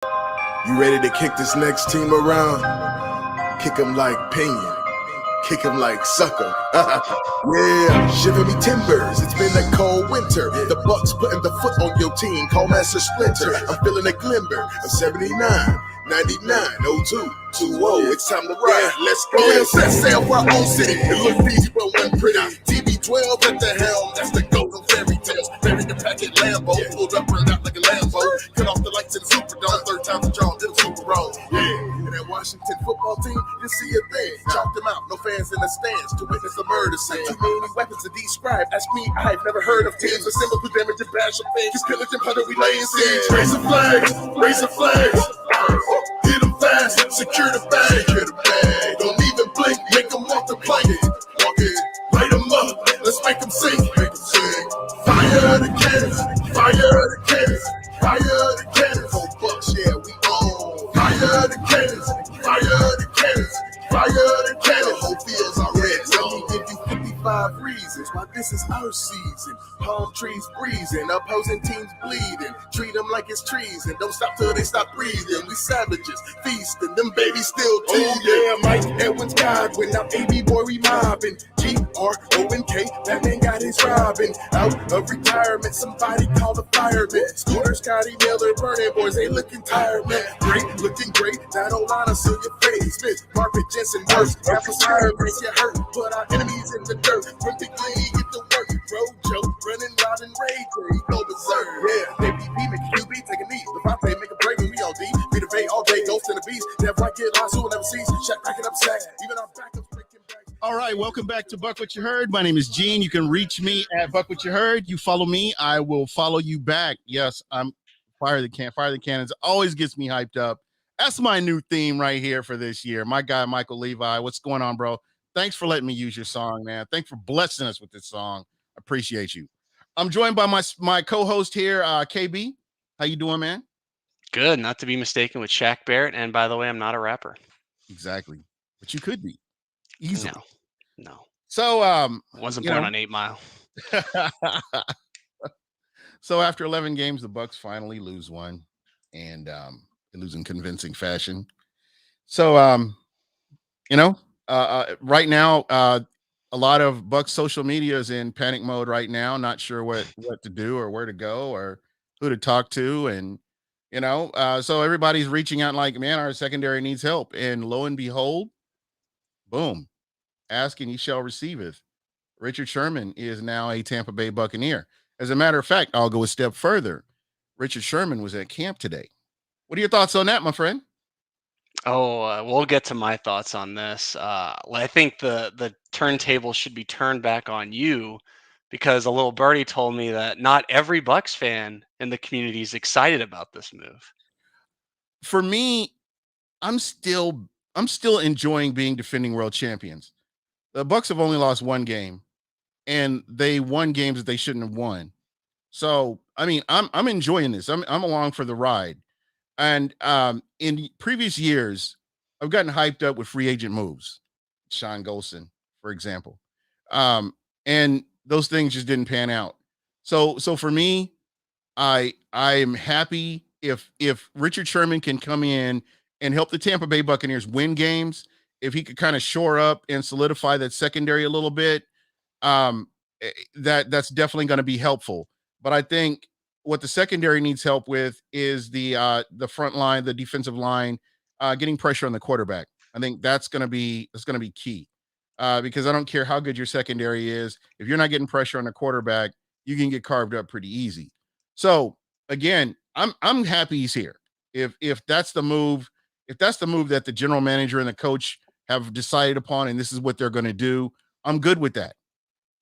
You ready to kick this next team around? Kick 'em like Pinion. Kick 'em like sucker. Yeah, shiver me timbers. It's been a cold winter. The Bucs putting the foot on your team. Call Master Splinter. I'm feeling a glimmer. I'm 79, 99, 02, 20. It's time to ride. Let's go. We'll set sail for our own city. It looked easy, but wasn't pretty. TB12 at the helm. That's the golden fairy tales. Buried the packet Lambo. Pulled up, burned out like a Lambo. Cut off the lights in the Superdome. Third time's a charm. Did a Super Bowl. Yeah. And that Washington football team, you see a thing. Chalked them out. No fans in the stands to witness a murder scene. Too many weapons to describe. Ask me, I've never heard of teams assembled to damage and bash of things. Just pillage and plunder, we laying siege. Raise the flags, raise the flags. Hit them fast, secure the bag. Secure the bag. Don't even blink, make them walk the plank. Walk it, light them up, let's make them sing. Make them sing. Fire the cannons, fire the cannons, fire the cannons. Oh, Bucs, yeah, we own. Fire the cannons, fire the cannons, fire the cannons. Whole fields are red. Let me give you 55 reasons why this is our season. Palm trees breezing, opposing teams bleeding. Treat them like it's treason. Don't stop till they stop breathing. We savages feasting, them babies still teething. Oh yeah, Mike Edwards Godwin, now AB boy we mobbing. GRONK, that man got his robbing. Out of retirement, somebody call the fireman. Scooter, Scotty, Miller, burning boys, they looking tired, man. Great, looking great. That old line, seal your face. Smith, Marvin, Jensen, Hurst. After fire makes you hurt. Put our enemies in the dirt. When Big Lee get to work. Rojo, running, robbing, Ray J, go berserk. Yeah, APP, make a QB, take a knee. Levante, make a break when we on D. Beat the Bay all day, ghost in the beast. Never like get lost, who will never cease. Shaq backing up sacks. Even our backups breaking back. All right, welcome back to Buck What You Heard. My name is Gene. You can reach me at Buck What You Heard. You follow me, I will follow you back. Yes, I'm Fire the Cannons always gets me hyped up. That's my new theme right here for this year. My guy, Michael Levi. What's going on, bro? Thanks for letting me use your song, man. Thanks for blessing us with this song. Appreciate you. I'm joined by my co-host here, KB. How you doing, man? Good, not to be mistaken with Shaq Barrett. And by the way, I'm not a rapper. Exactly, but you could be easily. No. So, wasn't born on 8 Mile. So after 11 games, the Bucs finally lose one, and they lose in convincing fashion. So, right now, a lot of Bucs social media is in panic mode right now, not sure what to do or where to go or who to talk to. And, so everybody's reaching out like, man, our secondary needs help. And lo and behold, boom, ask and ye shall receiveth. Richard Sherman is now a Tampa Bay Buccaneer. As a matter of fact, I'll go a step further. Richard Sherman was at camp today. What are your thoughts on that, my friend? Oh, we'll get to my thoughts on this. I think the turntable should be turned back on you because a little birdie told me that not every Bucs fan in the community is excited about this move. For me, I'm still enjoying being defending world champions. The Bucs have only lost one game, and they won games that they shouldn't have won. So, I mean, I'm enjoying this. I'm along for the ride. And in previous years, I've gotten hyped up with free agent moves. Sean Golson, for example. And those things just didn't pan out. So for me, I am happy if Richard Sherman can come in and help the Tampa Bay Buccaneers win games, if he could kind of shore up and solidify that secondary a little bit, that's definitely going to be helpful. But I think what the secondary needs help with is the front line, the defensive line, getting pressure on the quarterback. I think that's going to be key because I don't care how good your secondary is. If you're not getting pressure on the quarterback, you can get carved up pretty easy. So again, I'm happy he's here. If that's the move, that the general manager and the coach have decided upon, and this is what they're going to do, I'm good with that.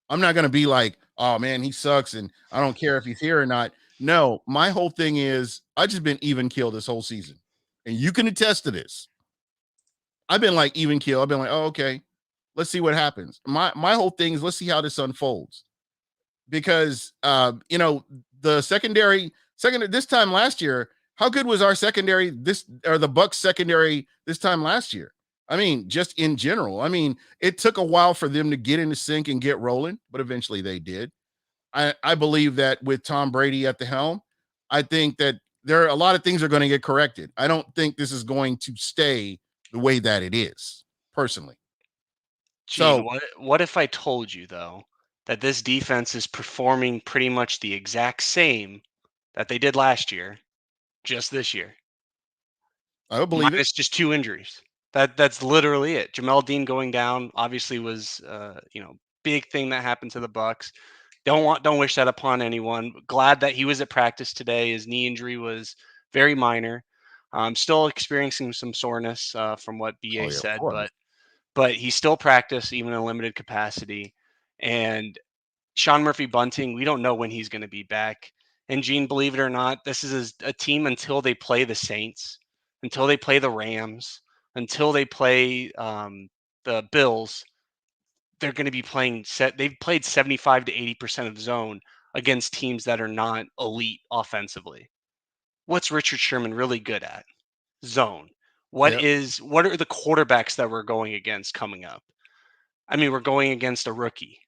I'm not going to be like, oh man, he sucks and I don't care if he's here or not. No, my whole thing is I just been even keel this whole season. And you can attest to this. I've been like even keel. I've been like, oh, okay, let's see what happens. My whole thing is let's see how this unfolds. Because the secondary this time last year, how good was our secondary the Bucs secondary this time last year? I mean, just in general. I mean, it took a while for them to get into sync and get rolling, but eventually they did. I believe that with Tom Brady at the helm, I think that there are a lot of things are going to get corrected. I don't think this is going to stay the way that it is, personally. Gene, So what if I told you though that this defense is performing pretty much the exact same that they did last year, just this year, I would believe it. minus just 2 injuries? That's literally it. Jamel Dean going down obviously was big thing that happened to the Bucs. Don't wish that upon anyone. Glad that he was at practice today. His knee injury was very minor. Still experiencing some soreness from what Oh BA yeah, of said, course. but he still practiced even in a limited capacity. And Sean Murphy Bunting, we don't know when he's going to be back. And Gene, believe it or not, this is a team until they play the Saints, until they play the Rams, until they play the Bills. They're going to be playing set. They've played 75 to 80% of zone against teams that are not elite offensively. What's Richard Sherman really good at? Zone. Yep. What are the quarterbacks that we're going against coming up? I mean, we're going against a rookie.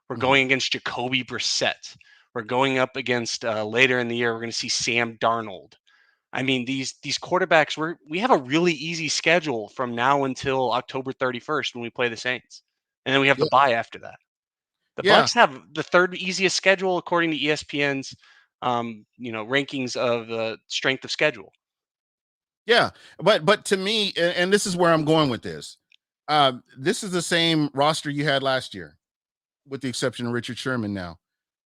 We're Mhm. going against Jacoby Brissett. We're going up against later in the year. We're going to see Sam Darnold. I mean, these quarterbacks. We have a really easy schedule from now until October 31st when we play the Saints, and then we have the Yeah. bye after that. The Yeah. Bucs have the third easiest schedule according to ESPN's rankings of strength of schedule. Yeah. But to me, and this is where I'm going with this. This is the same roster you had last year, with the exception of Richard Sherman now.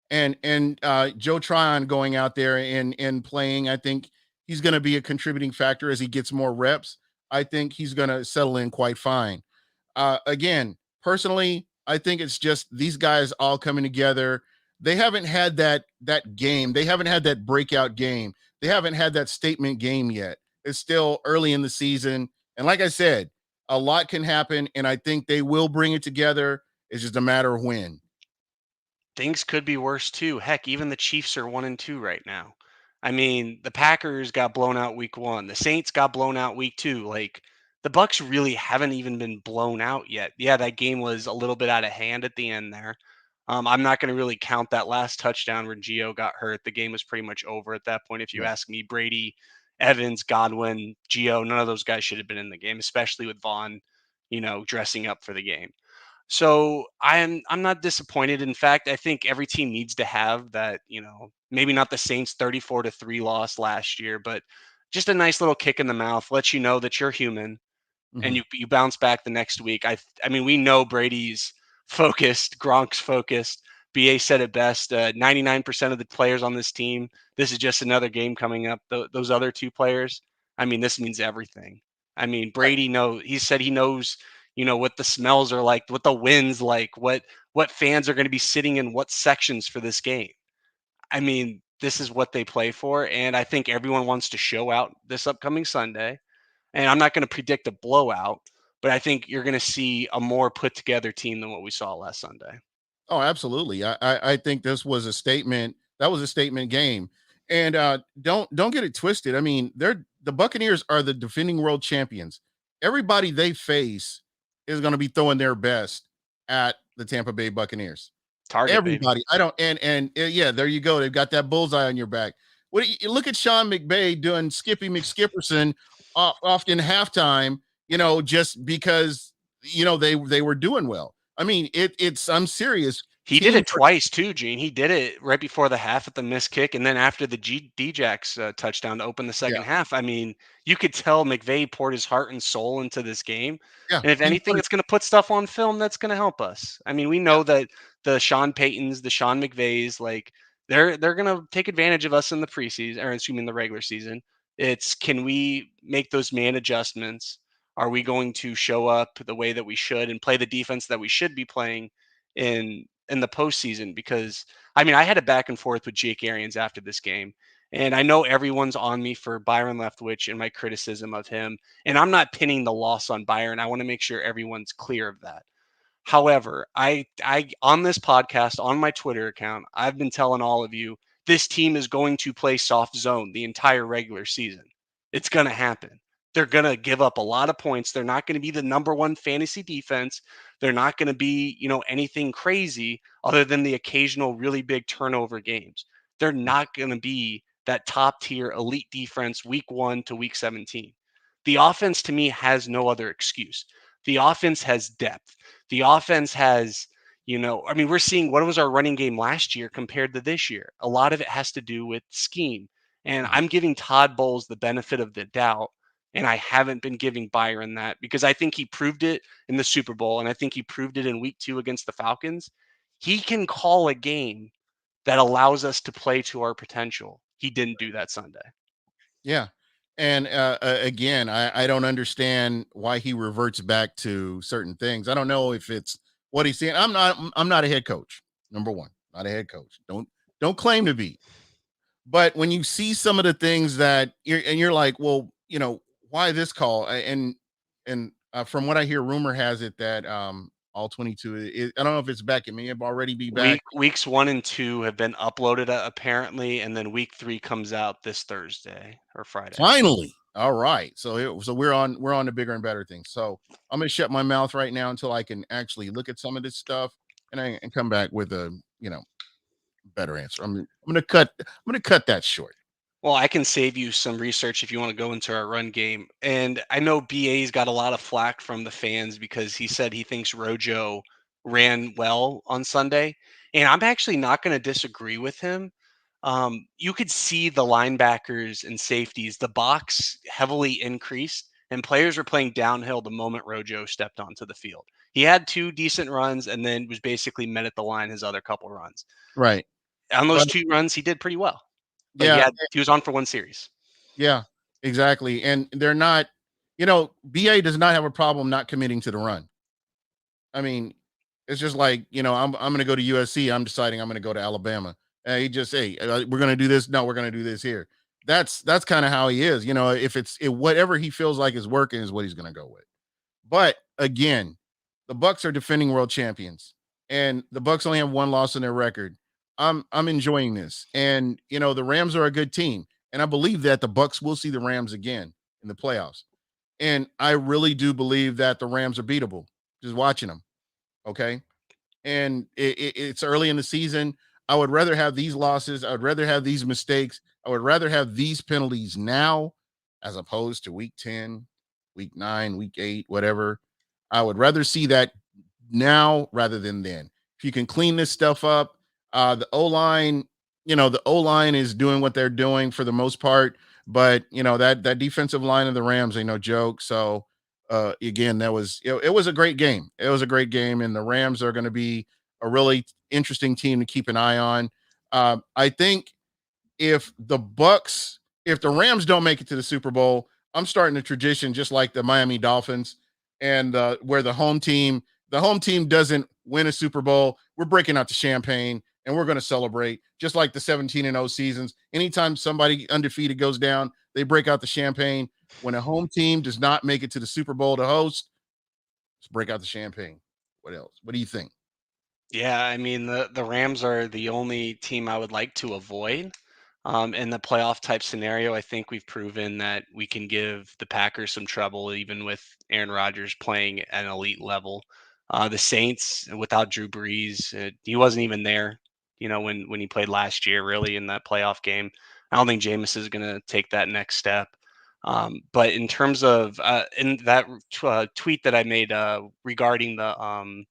And Joe Tryon going out there and playing. I think he's going to be a contributing factor as he gets more reps. I think he's going to settle in quite fine. Again, personally, I think it's just these guys all coming together. They haven't had that game. They haven't had that breakout game. They haven't had that statement game yet. It's still early in the season, and like I said, a lot can happen, and I think they will bring it together. It's just a matter of when. Things could be worse too. Heck, even the Chiefs are 1-2 right now. I mean, the Packers got blown out week 1. The Saints got blown out week 2. Like the Bucs really haven't even been blown out yet. Yeah, that game was a little bit out of hand at the end there. I'm not going to really count that last touchdown where Gio got hurt. The game was pretty much over at that point. If you Yeah. ask me, Brady, Evans, Godwin, Gio, none of those guys should have been in the game, especially with Vaughn, dressing up for the game. So I'm not disappointed. In fact, I think every team needs to have that, maybe not the Saints 34-3 loss last year, but just a nice little kick in the mouth, lets you know that you're human and Mhm. you bounce back the next week. I mean, we know Brady's focused, Gronk's focused. BA said it best. 99% of the players on this team. This is just another game coming up. Those other two players. I mean, this means everything. I mean, Right. Brady he said he knows, what the smells are like, what the winds like, what fans are going to be sitting in what sections for this game. I mean, this is what they play for, and I think everyone wants to show out this upcoming Sunday. And I'm not going to predict a blowout, but I think you're going to see a more put together team than what we saw last Sunday. Oh, absolutely. I think this was a statement. That was a statement game. And don't get it twisted. I mean, the Buccaneers are the defending world champions. Everybody they face is going to be throwing their best at the Tampa Bay Buccaneers. Target, baby. Everybody. I don't and yeah, there you go. They've got that bullseye on your back. What you look at Sean McVay doing Skippy McSkipperson often halftime, just because they were doing well. I mean, it's I'm serious. He did Team it twice too, Gene. He did it right before the half at the missed kick, and then after the Djax touchdown to open the Yeah, second half. I mean, you could tell McVay poured his heart and soul into this game. yeah. And if He anything, wanted, it's going to put stuff on film that's going to help us. I mean, we yeah, know that the Sean Paytons, the Sean McVays, like they're going to take advantage of us in the preseason, or assuming the regular season. It's, can we make those man adjustments? Are we going to show up the way that we should and play the defense that we should be playing in the postseason? Because I mean, I had a back and forth with Jake Arians after this game, and I know everyone's on me for Byron Leftwich and my criticism of him, and I'm not pinning the loss on Byron. I want to make sure everyone's clear of that. However, I on this podcast, on my Twitter account, I've been telling all of you this team is going to play soft zone the entire regular season. It's going to happen. They're going to give up a lot of points. They're not going to be the number one fantasy defense. They're not going to be, anything crazy other than the occasional really big turnover games. They're not going to be that top tier elite defense week 1 to week 17. The offense to me has no other excuse. The offense has depth. The offense has, I mean, we're seeing what was our running game last year compared to this year. A lot of it has to do with scheme. And Mhm. I'm giving Todd Bowles the benefit of the doubt. And I haven't been giving Byron that because I think he proved it in the Super Bowl. And I think he proved it in week 2 against the Falcons. He can call a game that allows us to play to our potential. He didn't do that Sunday. Yeah. And again, I don't understand why he reverts back to certain things. I don't know if it's what he's saying. I'm not a head coach. Number one, not a head coach. Don't claim to be. But when you see some of the things that you're like, well, why this call? And from what I hear, rumor has it that all 22. I don't know if it's back. It may have already be back. Weeks 1 and 2 have been uploaded apparently, and then week 3 comes out this Thursday or Friday. Finally. All right. So we're on the bigger and better things. So I'm gonna shut my mouth right now until I can actually look at some of this stuff and come back with a better answer. I'm gonna cut that short. Well, I can save you some research if you want to go into our run game. And I know BA's got a lot of flack from the fans because he said he thinks Rojo ran well on Sunday. And I'm actually not going to disagree with him. You could see the linebackers and safeties, the box heavily increased, and players were playing downhill the moment Rojo stepped onto the field. He had 2 decent runs and then was basically met at the line his other couple runs. Right. On those But 2 runs, he did pretty well. But yeah, he was on for 1 series. yeah, exactly. And they're not, BA does not have a problem not committing to the run. I mean, it's just like, I'm going to go to USC. I'm deciding I'm going to go to Alabama. He just, hey, we're going to do this. No, we're going to do this here. That's kind of how he is. If whatever he feels like is working is what he's going to go with. But again, the Bucs are defending world champions, and the Bucs only have 1 loss in their record. I'm enjoying this, and the Rams are a good team, and I believe that the Bucs will see the Rams again in the playoffs. And I really do believe that the Rams are beatable. Just watching them. Okay. And it's early in the season. I would rather have these losses. I would rather have these mistakes. I would rather have these penalties now as opposed to week 10, week 9, week 8, whatever. I would rather see that now rather than then. If you can clean this stuff up, the O-line, the O-line is doing what they're doing for the most part, but that defensive line of the Rams ain't no joke. So again, it was a great game. It was a great game, and the Rams are going to be a really interesting team to keep an eye on. I think if the Rams don't make it to the Super Bowl, I'm starting a tradition just like the Miami Dolphins, and where the home team doesn't win a Super Bowl, we're breaking out the champagne and we're going to celebrate just like the 17-0 seasons. Anytime somebody undefeated goes down, they break out the champagne. When a home team does not make it to the Super Bowl to host, let's break out the champagne. What else? What do you think? Yeah, I mean the Rams are the only team I would like to avoid. In the playoff type scenario, I think we've proven that we can give the Packers some trouble, even with Aaron Rodgers playing at an elite level. The Saints, without Drew Brees, he wasn't even there. When he played last year, really in that playoff game. I don't think Jameis is going to take that next step. But in terms of in that tweet that I made regarding the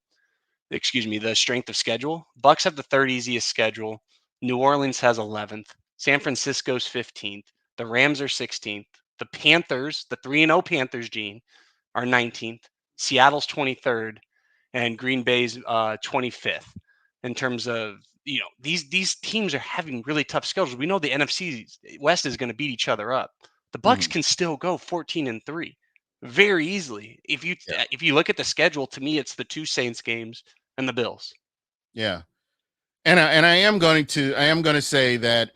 strength of schedule. Bucs have the 3rd easiest schedule. New Orleans has 11th. San Francisco's 15th. The Rams are 16th. The Panthers, the 3-0 Panthers, Gene, are 19th. Seattle's 23rd, and Green Bay's 25th. In terms of these teams are having really tough schedules. We know the NFC West is going to beat each other up. The Bucs Mhm. can still go 14-3 very easily. If you Yeah. if you look at the schedule, to me, it's the 2 Saints games and the Bills. Yeah. And I am going to say that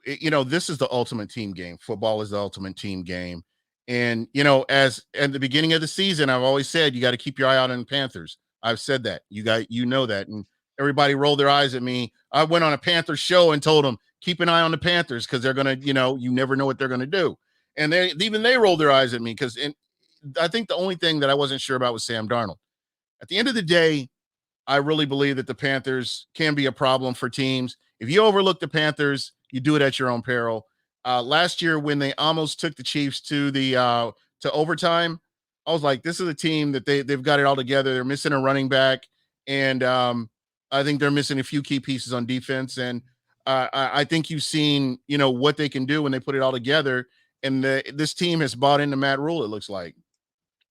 this is the ultimate team game. Football is the ultimate team game. And, as at the beginning of the season, I've always said, you got to keep your eye out on the Panthers. I've said that. That. And everybody rolled their eyes at me. I went on a Panthers show and told them, keep an eye on the Panthers because they're going to, you never know what they're going to do. And they rolled their eyes at me because I think the only thing that I wasn't sure about was Sam Darnold. At the end of the day, I really believe that the Panthers can be a problem for teams. If you overlook the Panthers, you do it at your own peril. Last year when they almost took the Chiefs to the to overtime, I was like, this is a team that they've got it all together. They're missing a running back, and I think they're missing a few key pieces on defense. And I think you've seen, what they can do when they put it all together. And this team has bought into Matt Rule, it looks like.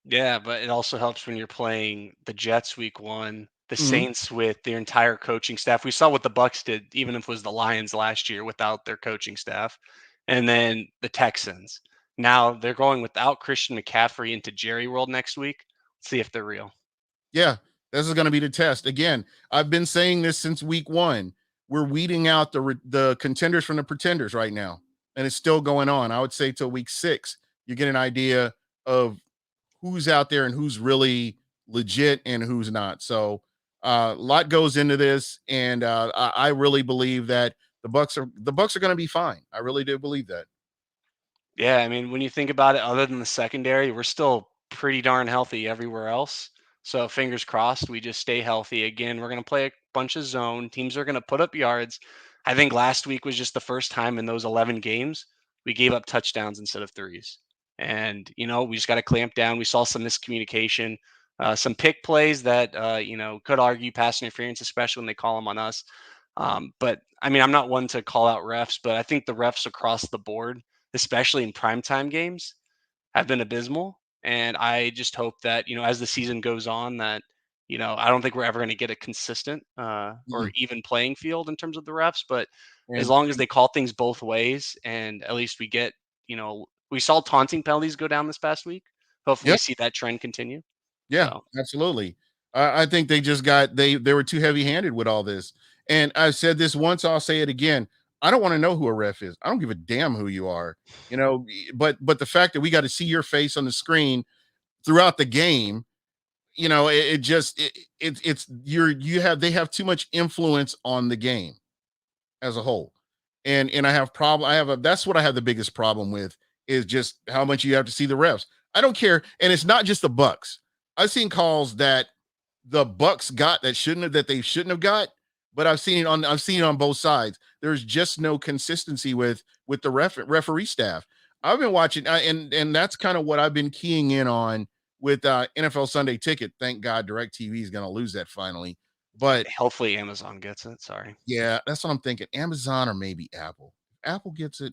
Yeah, but it also helps when you're playing the Jets week 1, the Mhm. Saints with their entire coaching staff. We saw what the Bucs did, even if it was the Lions last year without their coaching staff, and then the Texans. Now they're going without Christian McCaffrey into Jerry World next week. Let's see if they're real. Yeah, this is going to be the test. Again, I've been saying this since week 1. We're weeding out the contenders from the pretenders right now, and it's still going on. I would say till week 6, you get an idea of who's out there and who's really legit and who's not. So a lot goes into this, and I really believe that the Bucs are going to be fine. I really do believe that. Yeah, I mean, when you think about it, other than the secondary, we're still pretty darn healthy everywhere else. So fingers crossed, we just stay healthy. Again, we're going to play a bunch of zone. Teams are going to put up yards. I think last week was just the first time in those 11 games we gave up touchdowns instead of threes. And, we just got to clamp down. We saw some miscommunication, some pick plays that, could argue pass interference, especially when they call them on us. But I mean, I'm not one to call out refs, but I think the refs across the board, especially in primetime games, have been abysmal. And I just hope that, as the season goes on, that, I don't think we're ever going to get a consistent or Mhm. even playing field in terms of the refs. But as And long as they call things both ways, and at least we get, we saw taunting penalties go down this past week. Hopefully, we yep. see that trend continue. Yeah, So absolutely. I think they just got they were too heavy-handed with all this. And I've said this once, I'll say it again. I don't want to know who a ref is. I don't give a damn who you are. But the fact that we got to see your face on the screen throughout the game, it just it's they have too much influence on the game as a whole. And that's what I have the biggest problem with, is just how much you have to see the refs. I don't care. And it's not just the Bucs. I've seen calls that the Bucs got that they shouldn't have got, but I've seen it on both sides. There's just no consistency with the referee staff. I've been watching, and that's kind of what I've been keying in on with NFL Sunday Ticket. Thank God DirecTV is going to lose that finally. But hopefully Amazon gets it. Sorry. yeah, that's what I'm thinking. Amazon or maybe Apple. If Apple gets it,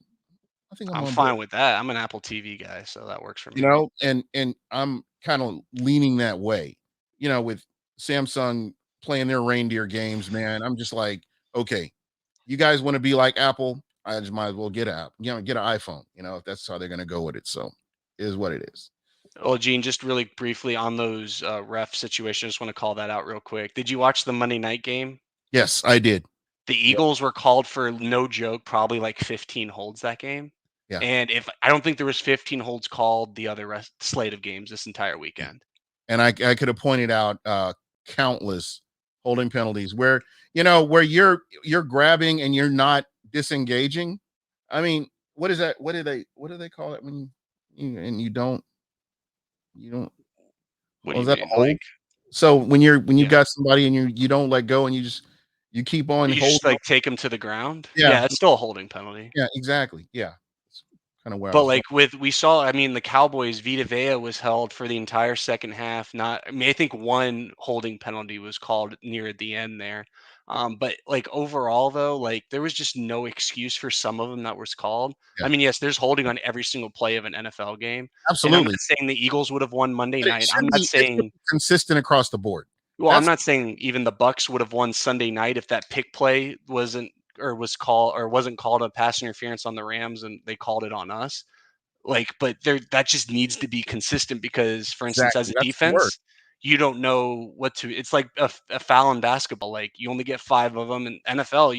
I think I'm I'm on board. fine with that. I'm an Apple TV guy, so that works for You me. know, and I'm kind of leaning that way. With Samsung playing their reindeer games, man, I'm just like, okay, you guys want to be like Apple? I just might as well get get an iPhone. If that's how they're going to go with it. So, it is what it is. Well, Gene, just really briefly on those ref situations, just want to call that out real quick. Did you watch the Monday night game? Yes, I did. The Yeah, Eagles were called for, no joke, probably like 15 holds that game. yeah. And if I don't think there was 15 holds called the other slate of games this entire weekend. And I could have pointed out countless holding penalties where you're grabbing and you're not disengaging. I mean, what is that? What do they call it when and you don't What do was you that a mean? Like, hold? So when you yeah, got somebody and you don't let go and you keep on you just holding. like take them to the ground. Yeah, Yeah, it's still a holding penalty. yeah, exactly. Yeah. It's kind of where I But was going. like I mean, the Cowboys, Vita Vea was held for the entire second half. Not, I mean, I think one holding penalty was called near the end there. But like overall though, like there was just no excuse for some of them that was called. I Yeah. mean, yes, there's holding on every single play of an NFL game. And I'm Absolutely. not saying the Eagles would have won Monday But it night. I'm should not be saying, consistent across the board. well, I'm That's not saying even the Bucks would have won Sunday night if that pick play wasn't called a pass interference on the Rams and they called it on us. Like, but there, that just needs to be consistent because, for instance, as exactly a that's the word. defense, you don't know what to. It's like a foul in basketball. Like you only get 5 of them. In NFL,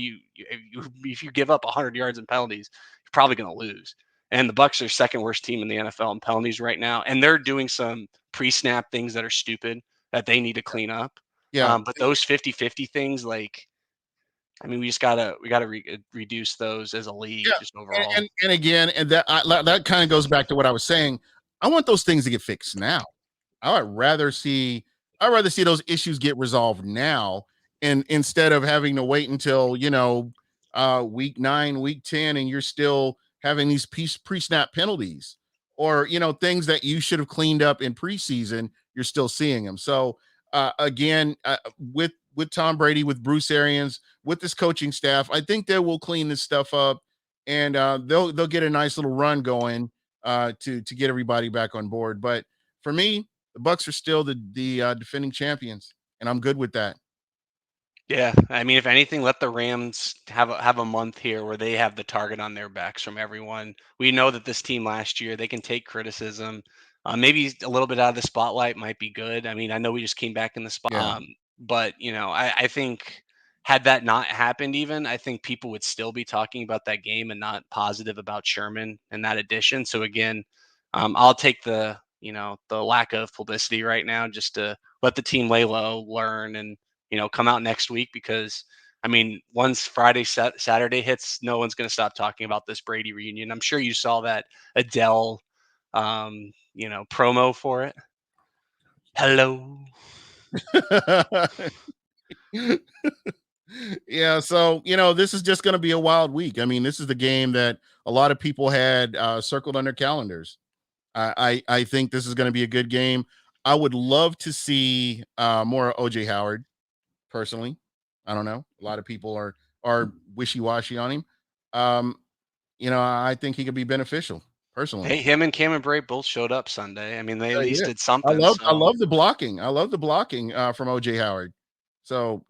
if you give up 100 yards in penalties, you're probably going to lose. And the Bucks are second worst team in the NFL in penalties right now, and they're doing some pre-snap things that are stupid that they need to clean up. Yeah. But those 50-50 things, like, I mean, we gotta reduce those as a league Yeah, just and overall. and again, and that kind of goes back to what I was saying. I want those things to get fixed now. I would rather see I'd rather see those issues get resolved now, and instead of having to wait until week 9, week 10, and you're still having these pre-snap penalties, or things that you should have cleaned up in preseason. You're still seeing them. So again, with Tom Brady, with Bruce Arians, with this coaching staff, I think they will clean this stuff up, and they'll get a nice little run going to get everybody back on board. But for me, the Bucs are still the defending champions, and I'm good with that. Yeah, I mean, if anything, let the Rams have a month here where they have the target on their backs from everyone. We know that this team last year, they can take criticism. Maybe a little bit out of the spotlight might be good. I mean, I know we just came back in the spot, Yeah. but I think had that not happened, even I think people would still be talking about that game and not positive about Sherman and that addition. So again, I'll take the lack of publicity right now just to let the team lay low, learn, and come out next week, because I mean, once Saturday hits, no one's going to stop talking about this Brady reunion. I'm sure you saw that Adele, promo for it. Hello. Yeah, so this is just going to be a wild week. I mean, this is the game that a lot of people had circled on their calendars. I think this is going to be a good game. I would love to see more OJ Howard. Personally, I don't know. A lot of people are wishy-washy on him. I think he could be beneficial personally. Hey, him and Cameron Bray both showed up Sunday. I mean, they at least Yeah. did I something. love I So love the blocking. I love the blocking from OJ Howard. So,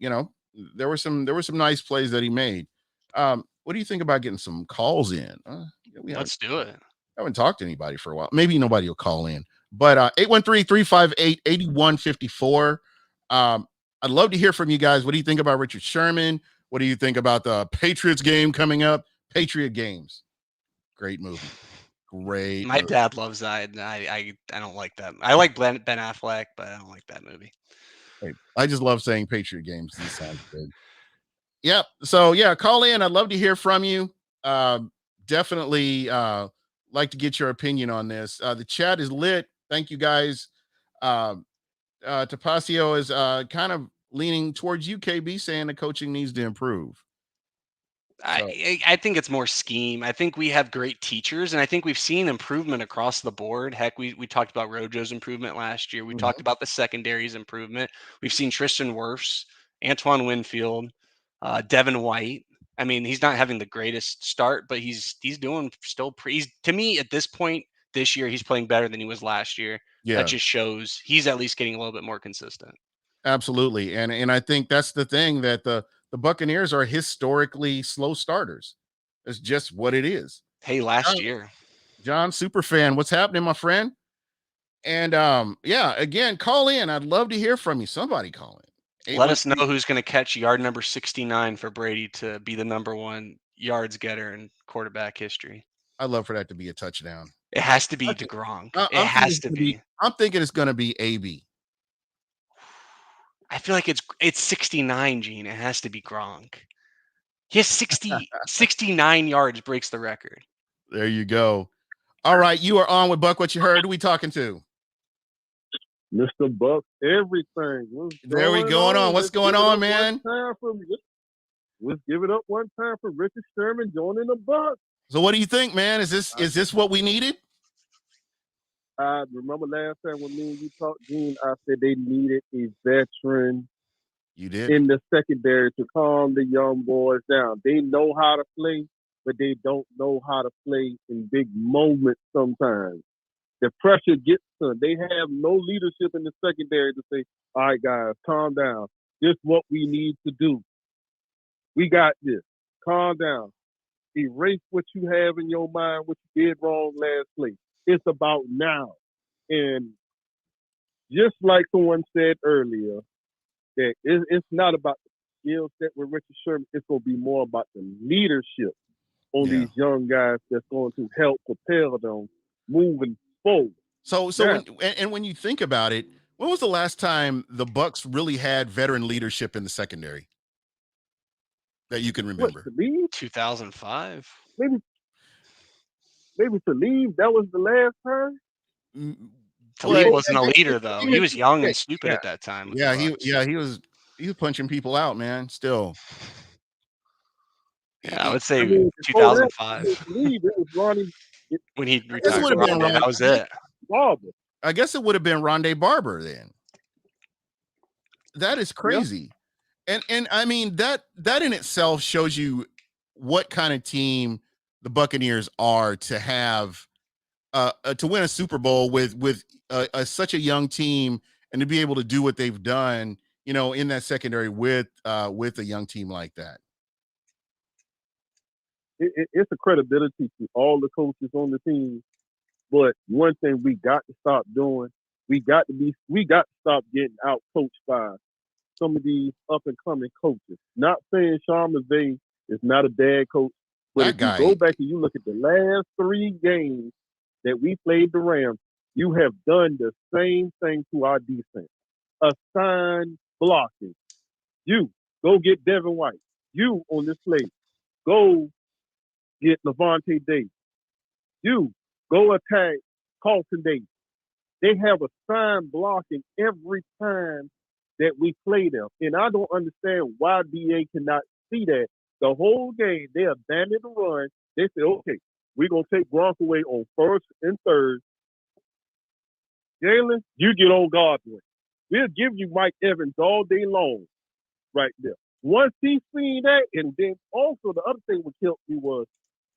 there were some nice plays that he made. What do you think about getting some calls in? We let's do it. haven't talked to anybody for a while. Maybe nobody will call in. But 813-358-8154. I'd love to hear from you guys. What do you think about Richard Sherman? What do you think about the Patriots game coming up? Patriot games. Great movie. Great My movie. dad loves that. I don't like that. I like Ben Affleck, but I don't like that movie. I just love saying Patriot games. This sounds good. Yep. So yeah, call in. I'd love to hear from you. Definitely like to get your opinion on this. The chat is lit. Thank you guys. Tapasio is kind of leaning towards UKB, saying the coaching needs to improve. So I think it's more scheme. I think we have great teachers, and I think we've seen improvement across the board. Heck, we talked about Rojo's improvement last year. We talked about the secondary's improvement. We've seen Tristan Wirfs, Antoine Winfield, Devin White. I mean, he's not having the greatest start, but he's doing still to me at this point this year, he's playing better than he was last year. That yeah, just shows he's at least getting a little bit more consistent. absolutely. And I think that's the thing, that the Buccaneers are historically slow starters. It's just what it is. Hey, last year. John, super fan, what's happening, my friend? And yeah, again, call in. I'd love to hear from you. Somebody call in. Let us know who's going to catch yard number 69 for Brady to be the number one yards getter in quarterback history. I'd love for that to be a touchdown. It has to be to Gronk. It I'm thinking has to be. I'm thinking it's going to be AB. I feel like it's 69, Gene. It has to be Gronk. He has 69 yards, breaks the record. There you go. All right, you are on with Buck. What you heard? Who we talking to? Mr. Buck, everything. There we going on. What's going on, man? Let's give it up one time for Richard Sherman joining the Bucs. So what do you think, man? Is this what we needed? I remember last time when me and you talked, Gene, I said they needed a veteran You did. in the secondary to calm the young boys down. They know how to play, but they don't know how to play in big moments sometimes. The pressure gets to them. They have no leadership in the secondary to say, all right, guys, calm down. This is what we need to do. We got this. Calm down. Erase what you have in your mind, what you did wrong last play. It's about now. And just like someone said earlier, that it's not about the skill set with Richard Sherman. It's going to be more about the leadership on these young guys that's going to help propel them moving forward. So when you think about it, when was the last time the Bucs really had veteran leadership in the secondary that you can remember? What, to leave? 2005. Maybe to leave. That was the last time. Talib wasn't a leader though. He was young and stupid at that time. He was punching people out, man. Still. Yeah, I would say Before that, 2005 I believe it was Ronnie when he I guess it retired. would have been Rondé, that was it. Barber. I guess it would have been Rondé Barber then. That is crazy. And I mean that in itself shows you what kind of team the Buccaneers are to have to win a Super Bowl with such a young team and to be able to do what they've done, in that secondary with a young team like that. It's a credibility to all the coaches on the team. But one thing we got to stop doing, we got to stop getting out coached by some of these up and coming coaches. Not saying Sean McVay is not a bad coach, but That if you guy, go back and you look at the last 3 games that we played the Rams, you have done the same thing to our defense. Assign blocking. You go get Devin White. You on this play, go get Levante Davis. You go attack Carlton Davis. They have assigned blocking every time that we play them. And I don't understand why BA cannot see that. The whole game, they abandoned the run. They said, okay, we're going to take Gronk away on 1st and 3rd. Jalen, you get on Godwin. We'll give you Mike Evans all day long right there. Once he seen that, and then also the other thing what killed me was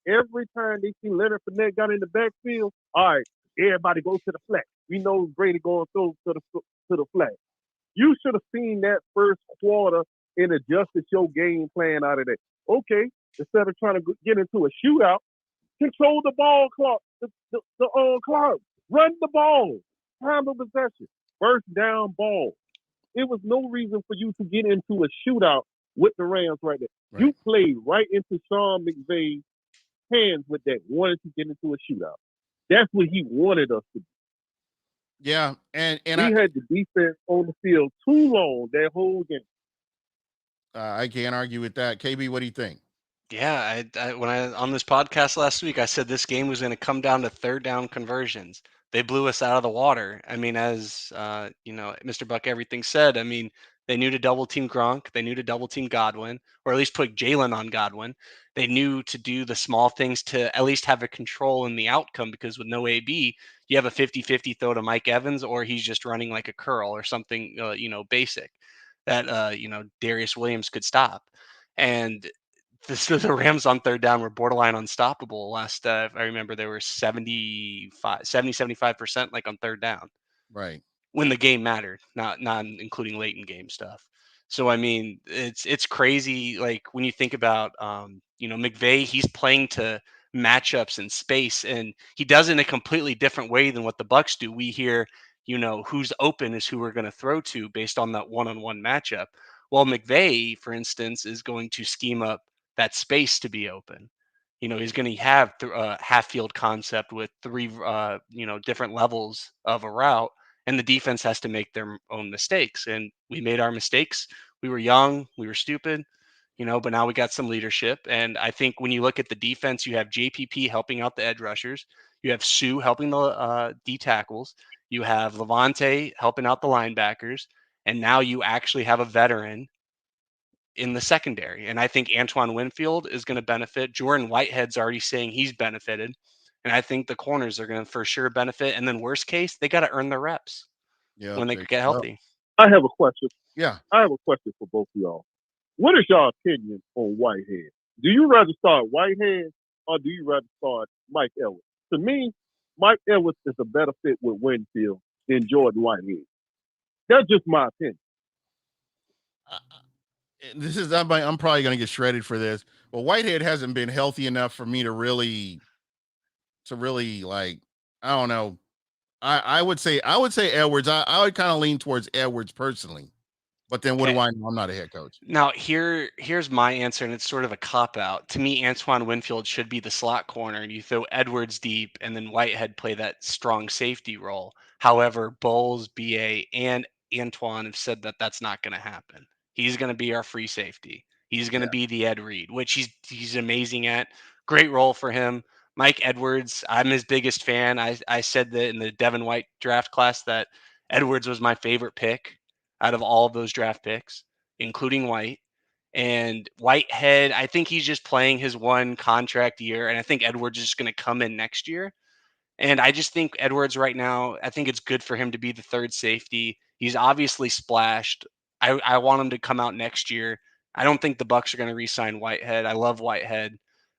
every time they see Leonard Fournette got in the backfield, all right, everybody go to the flat. We know Brady going to throw to the flat. You should have seen that first quarter and adjusted your game plan out of that. Okay, instead of trying to get into a shootout, control the ball clock, the clock. Run the ball. Time of possession. First down ball. There was no reason for you to get into a shootout with the Rams right there. Right. You played right into Sean McVay's hands with that, wanted to get into a shootout. That's what he wanted us to do. Yeah, and we had the defense on the field too long that whole game. I can't argue with that. KB, what do you think? Yeah, when I on this podcast last week, I said this game was going to come down to 3rd down conversions. They blew us out of the water. I mean, as Mr. Buck everything said. I mean, they knew to double team Gronk. They knew to double team Godwin, or at least put Jalen on Godwin. They knew to do the small things to at least have a control in the outcome, because with no AB, you have a 50-50 throw to Mike Evans, or he's just running like a curl or something, basic that, Darius Williams could stop. And the Rams on 3rd down were borderline unstoppable. Last, if I remember, they were 75% like on 3rd down. Right. When the game mattered, not including late in game stuff. So I mean, it's crazy. Like when you think about, McVay, he's playing to matchups and space, and he does it in a completely different way than what the Bucs do. We hear, who's open is who we're going to throw to based on that one-on-one matchup. Well, McVay, for instance, is going to scheme up that space to be open. He's going to have a half field concept with 3, different levels of a route, and the defense has to make their own mistakes. And we made our mistakes. We were young, we were stupid, but now we got some leadership. And I think when you look at the defense, you have JPP helping out the edge rushers. You have Sue helping the D tackles. You have Levante helping out the linebackers. And now you actually have a veteran in the secondary. And I think Antoine Winfield is going to benefit. Jordan Whitehead's already saying he's benefited. And I think the corners are going to for sure benefit. And then worst case, they got to earn their reps when they get healthy. I have a question. Yeah. I have a question for both of y'all. What is y'all opinion on Whitehead? Do you rather start Whitehead or do you rather start Mike Edwards? To me, Mike Edwards is a better fit with Winfield than Jordan Whitehead. That's just my opinion. I'm probably going to get shredded for this, but Whitehead hasn't been healthy enough for me to really like, I don't know. I would say Edwards. I would kind of lean towards Edwards personally, but then what do I know? I'm not a head coach. Now here's my answer, and it's sort of a cop out. To me, Antoine Winfield should be the slot corner, and you throw Edwards deep, and then Whitehead play that strong safety role. However, Bowles, BA, and Antoine have said that that's not going to happen. He's going to be our free safety. He's going to be the Ed Reed, which he's amazing at. Great role for him. Mike Edwards, I'm his biggest fan. I said that in the Devin White draft class that Edwards was my favorite pick out of all of those draft picks, including White. And Whitehead, I think he's just playing his one contract year, and I think Edwards is just going to come in next year. And I just think Edwards right now, I think it's good for him to be the third safety. He's obviously splashed. I want him to come out next year. I don't think the Bucs are going to re-sign Whitehead. I love Whitehead.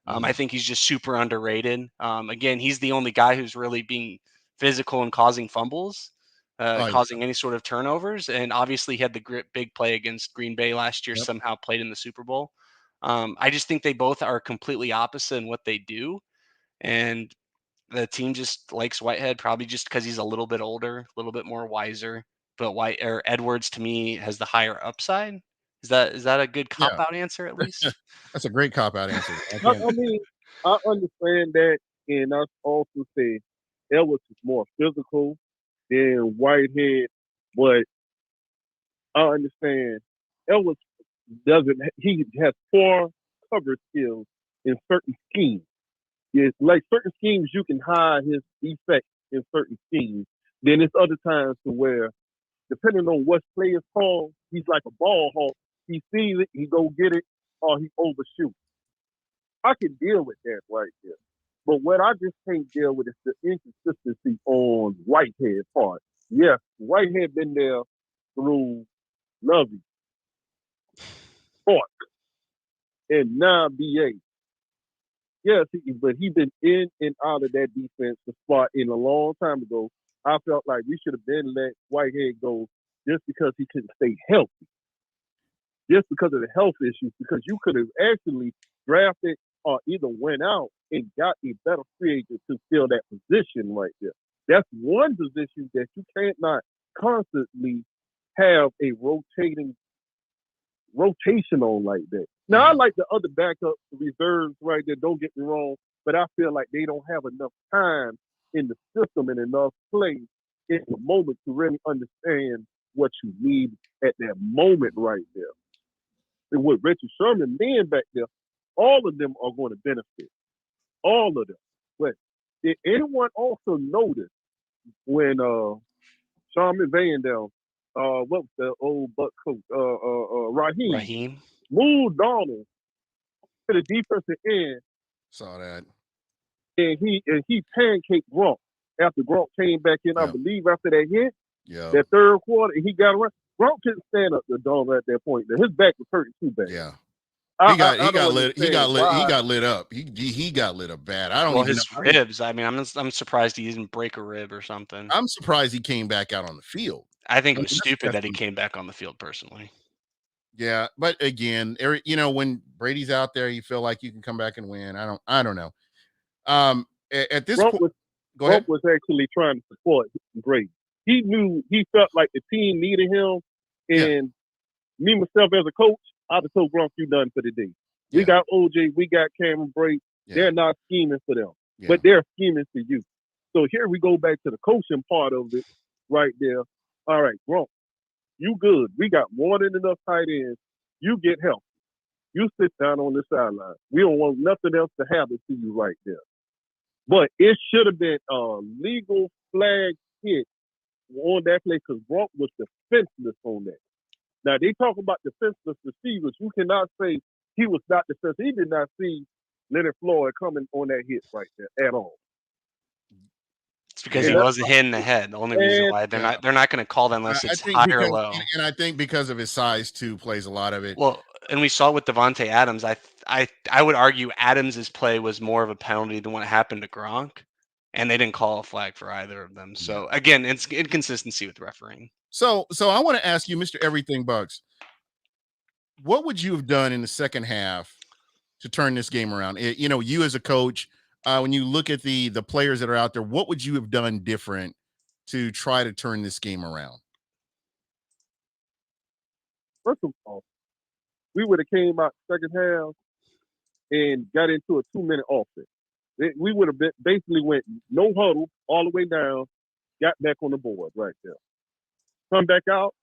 I think he's just super underrated. Again, he's the only guy who's really being physical and causing fumbles, causing any sort of turnovers. And obviously, he had the big play against Green Bay last year, somehow played in the Super Bowl. I just think they both are completely opposite in what they do. And the team just likes Whitehead probably just because he's a little bit older, a little bit more wiser. But Edwards to me has the higher upside. Is that a good cop out answer at least? That's a great cop out answer. I mean, I understand that, and I also say Edwards is more physical than Whitehead, but I understand Edwards he has poor cover skills in certain schemes. It's like certain schemes you can hide his defects in certain schemes. Then it's other times to where, depending on what play is called, he's like a ball hawk. He sees it, he go get it, or he overshoots. I can deal with that right there. But what I just can't deal with is the inconsistency on Whitehead's part. Yes, Whitehead been there through Lovey, Park, and now BA. Yes, but he been in and out of that defense spot in a long time ago. I felt like we should have been let Whitehead go just because he couldn't stay healthy. Just because of the health issues, because you could have actually drafted or either went out and got a better free agent to fill that position right there. That's one position that you can't not constantly have a rotation on like that. Now, I like the other backup reserves right there, don't get me wrong, but I feel like they don't have enough time in the system and enough play in the moment to really understand what you need at that moment right there. And with Richard Sherman being back there, all of them are going to benefit. All of them. But did anyone also notice when Sean McVay, what was the old Buck coach, Raheem moved Donald to the defensive end? Saw that. And he pancaked Gronk after Gronk came back in, I believe, after that hit. That third quarter, and he got around. Gronk couldn't stand up to Donald at that point. His back was hurting too bad. Yeah. He got lit up. He got lit up bad. I don't even his know. ribs. I mean, I'm surprised he didn't break a rib or something. I'm surprised he came back out on the field. I think it was stupid that he came back on the field personally. Yeah, but again, when Brady's out there, you feel like you can come back and win. I don't know. At this point, go ahead. Gronk was actually trying to support Brady. He felt like the team needed him, and me myself as a coach, I'd have told Gronk, you done for the day. We got OJ, we got Cameron Brate. They're not scheming for them, but they're scheming for you. So here we go back to the coaching part of it right there. All right, Gronk, you good. We got more than enough tight ends. You get help. You sit down on the sideline. We don't want nothing else to happen to you right there. But it should have been a legal flag hit on that play because Gronk was defenseless on that. Now, they talk about defenseless receivers. You cannot say he was not defensive. He did not see Leonard Floyd coming on that hit right there at all. It's because he wasn't hitting the head. The only reason why they're not going to call that unless it's high or low. And I think because of his size too plays a lot of it. Well, and we saw with Devontae Adams. I would argue Adams's play was more of a penalty than what happened to Gronk, and they didn't call a flag for either of them. So again, it's inconsistency with refereeing. So I want to ask you, Mr. Everything Bucs, what would you have done in the second half to turn this game around? You as a coach, when you look at the players that are out there, what would you have done different to try to turn this game around? First of all, we would have came out second half and got into a 2-minute offense. We would have basically went no huddle all the way down, got back on the board right there. Come back out,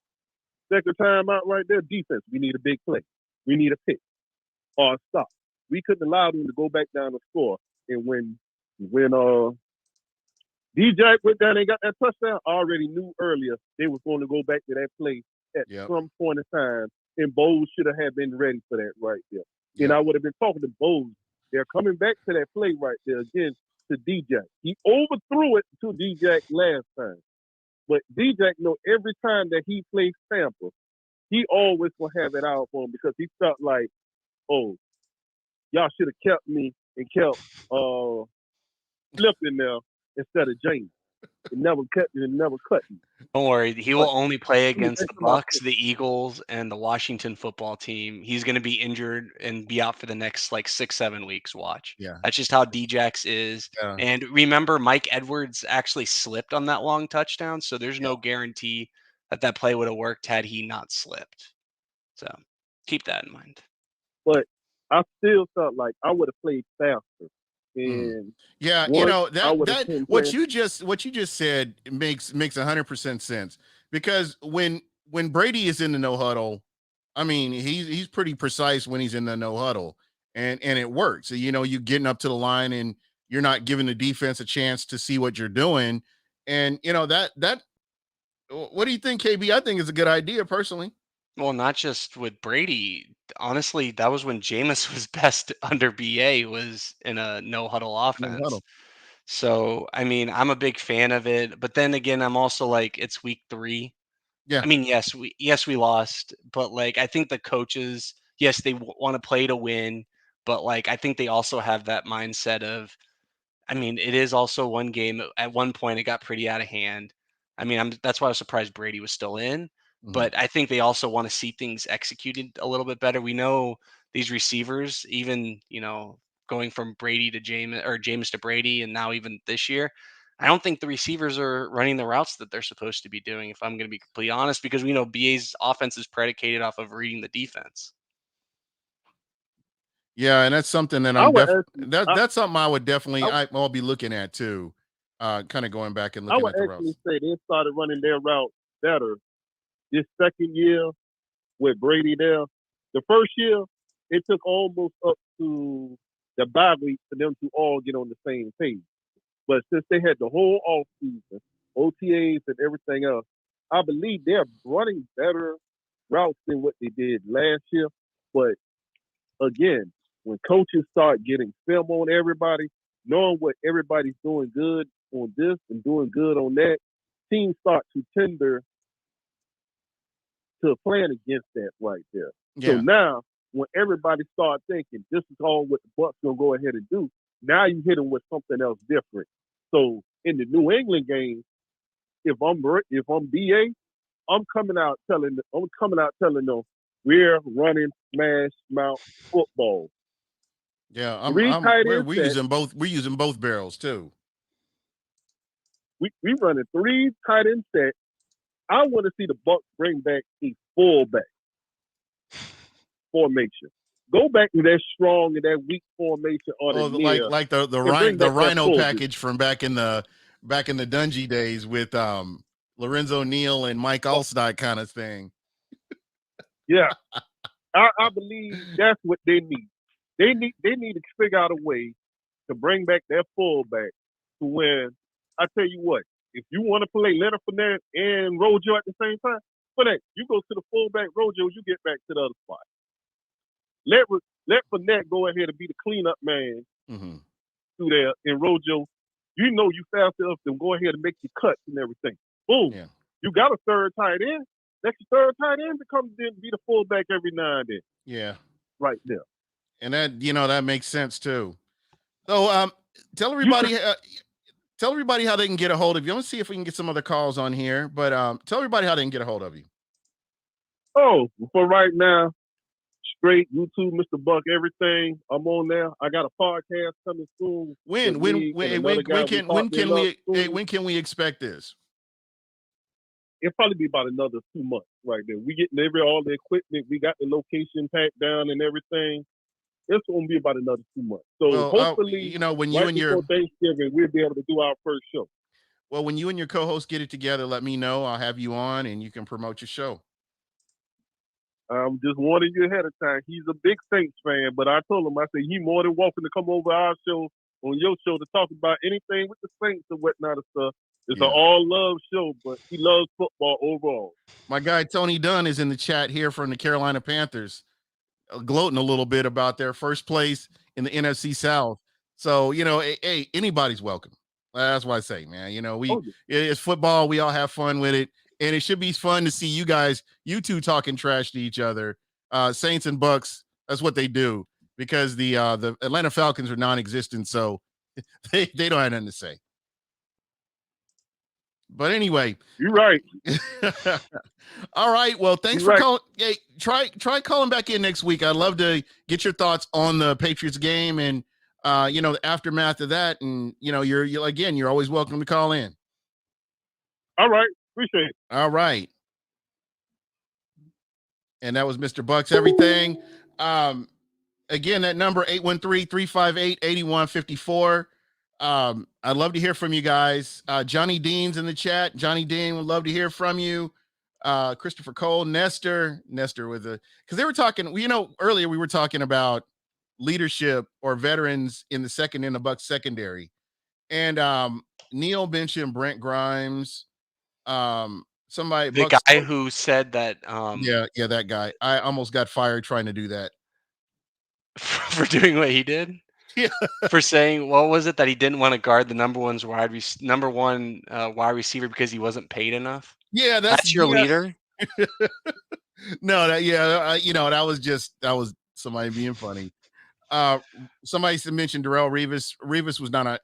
second time out right there, defense. We need a big play. We need a pick or a stop. We couldn't allow them to go back down and score. And when DJ went down and got that touchdown, I already knew earlier they was going to go back to that play at some point in time And Bowles should have been ready for that right there. And Yeah. I would have been talking to Bowles. They're coming back to that play right there again to D-Jack. He overthrew it to D-Jack last time. But D-Jack know every time that he plays Tampa, he always will have it out for him because he felt like, oh, y'all should have kept me and kept flipping there instead of James. It never cut me. Don't worry, he will But only play let me against think the about Bucs, the Eagles, and the Washington football team. He's going to be injured and be out for the next like 6-7 weeks. Watch. Yeah. That's just how Djax is. Yeah. And remember, Mike Edwards actually slipped on that long touchdown, so there's no guarantee that that play would have worked had he not slipped. So keep that in mind. But I still felt like I would have played faster. And Yeah, once I that would have that been what playing, you just said makes 100% sense because when Brady is in the no huddle, I mean he's pretty precise when he's in the no huddle, and it works. You know, you getting up to the line and you're not giving the defense a chance to see what you're doing, and you know that. What do you think, KB? I think it's a good idea personally. Well, not just with Brady. Honestly, that was when Jameis was best under BA was in a no huddle No offense. huddle. So, I mean, I'm a big fan of it, but then again, I'm also like, it's week 3. Yeah, I mean, yes we lost, but like I think the coaches, yes, they want to play to win, but like I think they also have that mindset of, I mean, it is also one game. At one point, it got pretty out of hand. I mean, that's why I was surprised Brady was still in. mhm. But I think they also want to see things executed a little bit better. We know these receivers, even going from Brady to James or James to Brady, and now even this year, I don't think the receivers are running the routes that they're supposed to be doing. If I'm going to be completely honest, because we know BA's offense is predicated off of reading the defense. Yeah, and that's something that I I'm would actually, that's something I would definitely I, I'll be looking at too. Kind of going back and I looking would at the actually routes. say they started running their route better this second year with Brady there. The first year, it took almost up to the bye week for them to all get on the same page. But since they had the whole off season, OTAs and everything else, I believe they're running better routes than what they did last year. But again, when coaches start getting film on everybody, knowing what everybody's doing good on this and doing good on that, teams start to tender to playing against that right there. So Yeah. now, when everybody start thinking this is all what the Bucs gonna go ahead and do, now you hit them with something else different. So in the New England game, if I'm BA, I'm coming out telling them we're running smash mouth football. Yeah, Three tight end we're sets. using both barrels too. We running 3 tight end sets. I want to see the Bucs bring back a fullback formation. Go back to that strong and that weak formation or the near and bring the back that Rhino fullback. package from back in the Dungy days with Lorenzo Neal and Mike Alstott kind of thing. Yeah, I believe that's what they need. They need to figure out a way to bring back that fullback to when I tell you what, if you want to play Leonard Fournette and Rojo at the same time, Fournette, you go to the fullback, Rojo, you get back to the other spot. Let Fournette go ahead and be the cleanup man through there, and Rojo, you know you fast enough to go ahead and make your cuts and everything. Boom. Yeah. You got a third tight end. Let your third tight end to come in and be the fullback every now and then. Yeah. Right there. And that that makes sense too. So tell everybody how they can get a hold of you. Let's see if we can get some other calls on here, but tell everybody how they can get a hold of you. Oh, for right now, straight YouTube, Mr. Buck, everything. I'm on there. I got a podcast coming soon. When can we expect this? It'll probably be about another 2 months right there. We getting all the equipment. We got the location packed down and everything. It's going to be about another 2 months. So hopefully, when you and your Thanksgiving, we'll be able to do our first show. Well, when you and your co-host get it together, let me know. I'll have you on and you can promote your show. I'm just warning you ahead of time. He's a big Saints fan, but I told him, I said, he more than welcome to come over our show, on your show, to talk about anything with the Saints and whatnot and stuff. It's Yeah. an all love show, but he loves football overall. My guy Tony Dunn is in the chat here from the Carolina Panthers, gloating a little bit about their first place in the NFC South. So, hey, anybody's welcome. That's what I say, man. It's football. We all have fun with it. And it should be fun to see you two talking trash to each other. Saints and Bucs, that's what they do, because the Atlanta Falcons are non-existent. So they don't have nothing to say. But anyway. You're right. All right. Well, thanks for calling. Hey, try calling back in next week. I'd love to get your thoughts on the Patriots game and the aftermath of that. And you're always welcome to call in. All right. Appreciate it. All right. And that was Mr. Bucs Everything. Again, that number 813-358-8154. I'd love to hear from you guys. Johnny Dean's in the chat. Johnny Dean would love to hear from you. Christopher Cole, Nestor with because they were talking, earlier we were talking about leadership or veterans in the Bucs secondary. And Neil mentioned Brent Grimes. Somebody, the Bucs guy who said that yeah, that guy. I almost got fired trying to do that. For doing what he did. Yeah. For saying, what was it, that he didn't want to guard the number one wide receiver because he wasn't paid enough? Yeah, that's your leader. No, that was somebody being funny. Somebody mentioned Darrelle Revis. Revis was not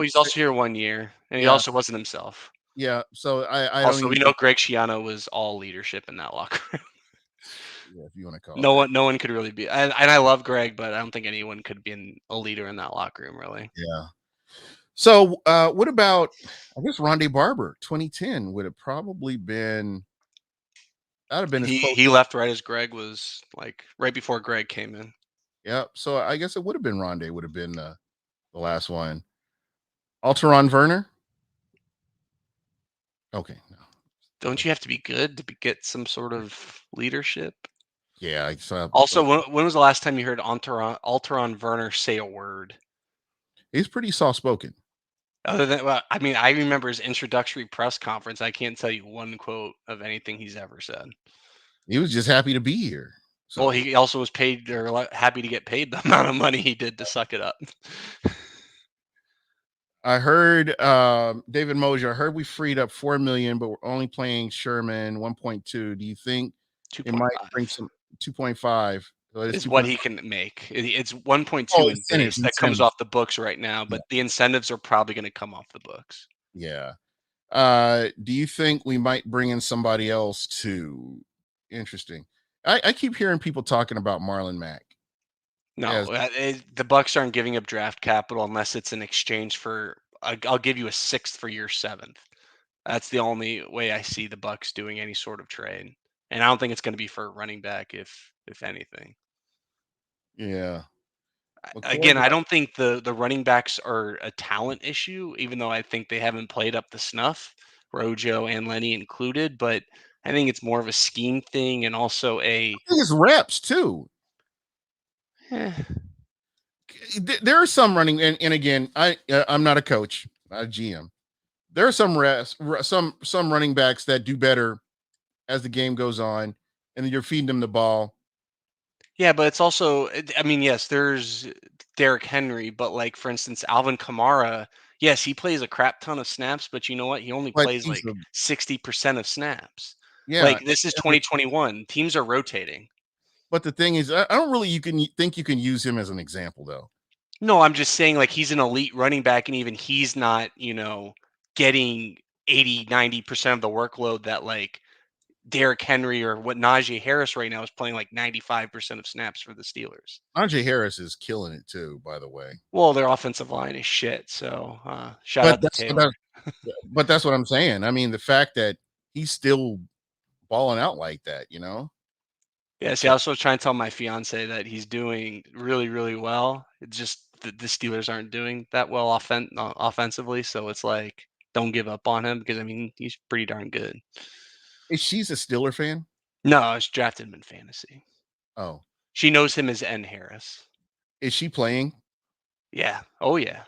he's also here 1 year, and he also wasn't himself. Yeah, so I also we know Greg Schiano was all leadership in that locker room. Yeah, if you want to call no one could really be, and I love Greg, but I don't think anyone could be a leader in that locker room, really. Yeah. So what about, I guess, Rondé Barber? 2010 would have probably been. That'd have been he left right as Greg was, like, right before Greg came in. Yeah, so I guess it would have been Rondé. Would have been the last one. Alteron Werner. Okay, no. Don't you have to be good to get some sort of leadership? Yeah. Also, when was the last time you heard Alteron Werner say a word? He's pretty soft-spoken. Other than, I remember his introductory press conference. I can't tell you one quote of anything he's ever said. He was just happy to be here. So. Well, he also was paid, or happy to get paid the amount of money he did to suck it up. I heard David Mosier. I heard we freed up $4 million, but we're only playing Sherman 1.2. Do you think 2. it might bring some 2.5? So is what he can make. It's 1.2 in base that comes off the books right now, but the incentives are probably going to come off the books. Yeah. Do you think we might bring in somebody else too? Interesting. I keep hearing people talking about Marlon Mack. No, the Bucs aren't giving up draft capital unless it's in exchange for, I'll give you a 6th for your 7th. That's the only way I see the Bucs doing any sort of trade, and I don't think it's going to be for a running back, if anything. Yeah. Again, I don't think the running backs are a talent issue, even though I think they haven't played up the snuff, Rojo and Lenny included. But I think it's more of a scheme thing, and also I think it's reps too. There are some running, and again, I'm not a coach, not a GM. There are some running backs that do better as the game goes on, and you're feeding them the ball. Yeah, but it's also, yes, there's Derrick Henry, but, like, for instance, Alvin Kamara, yes, he plays a crap ton of snaps, but you know what? He only plays like 60% of snaps. Yeah, like, this is 2021. Teams are rotating. But the thing is, I don't really you can use him as an example, though. No, I'm just saying, like, he's an elite running back, and even he's not, getting 80, 90% of the workload that, like, Derrick Henry or what Najee Harris right now is playing, like 95% of snaps for the Steelers. Najee Harris is killing it too, by the way. Well, their offensive line is shit. So shout out to Taylor. But that's what I'm saying. I mean, the fact that he's still balling out like that, Yeah, see, I was trying to tell my fiance that he's doing really, really well. It's just the Steelers aren't doing that well offensively. So it's like, don't give up on him, because, he's pretty darn good. Is she's a Steeler fan? No, I was drafted him in fantasy. Oh. She knows him as N. Harris. Is she playing? Yeah. Oh, yeah.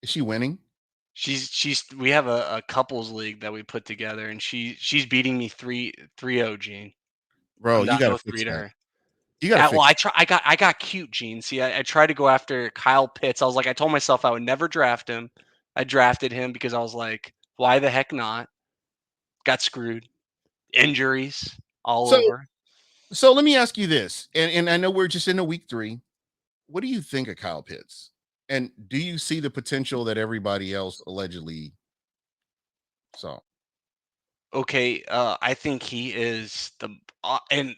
Is she winning? We have a couples league that we put together, and she's beating me 3-0, Gene. Bro, I'm you down got to 0-3 fix to that. her. You got to Yeah, well, fix I got cute, Gene. See, I tried to go after Kyle Pitts. I was like, I told myself I would never draft him. I drafted him because I was like, why the heck not? Got screwed. Injuries all So over. so let me ask you this. And I know we're just into week 3. What do you think of Kyle Pitts? And do you see the potential that everybody else allegedly saw? Okay, I think he is and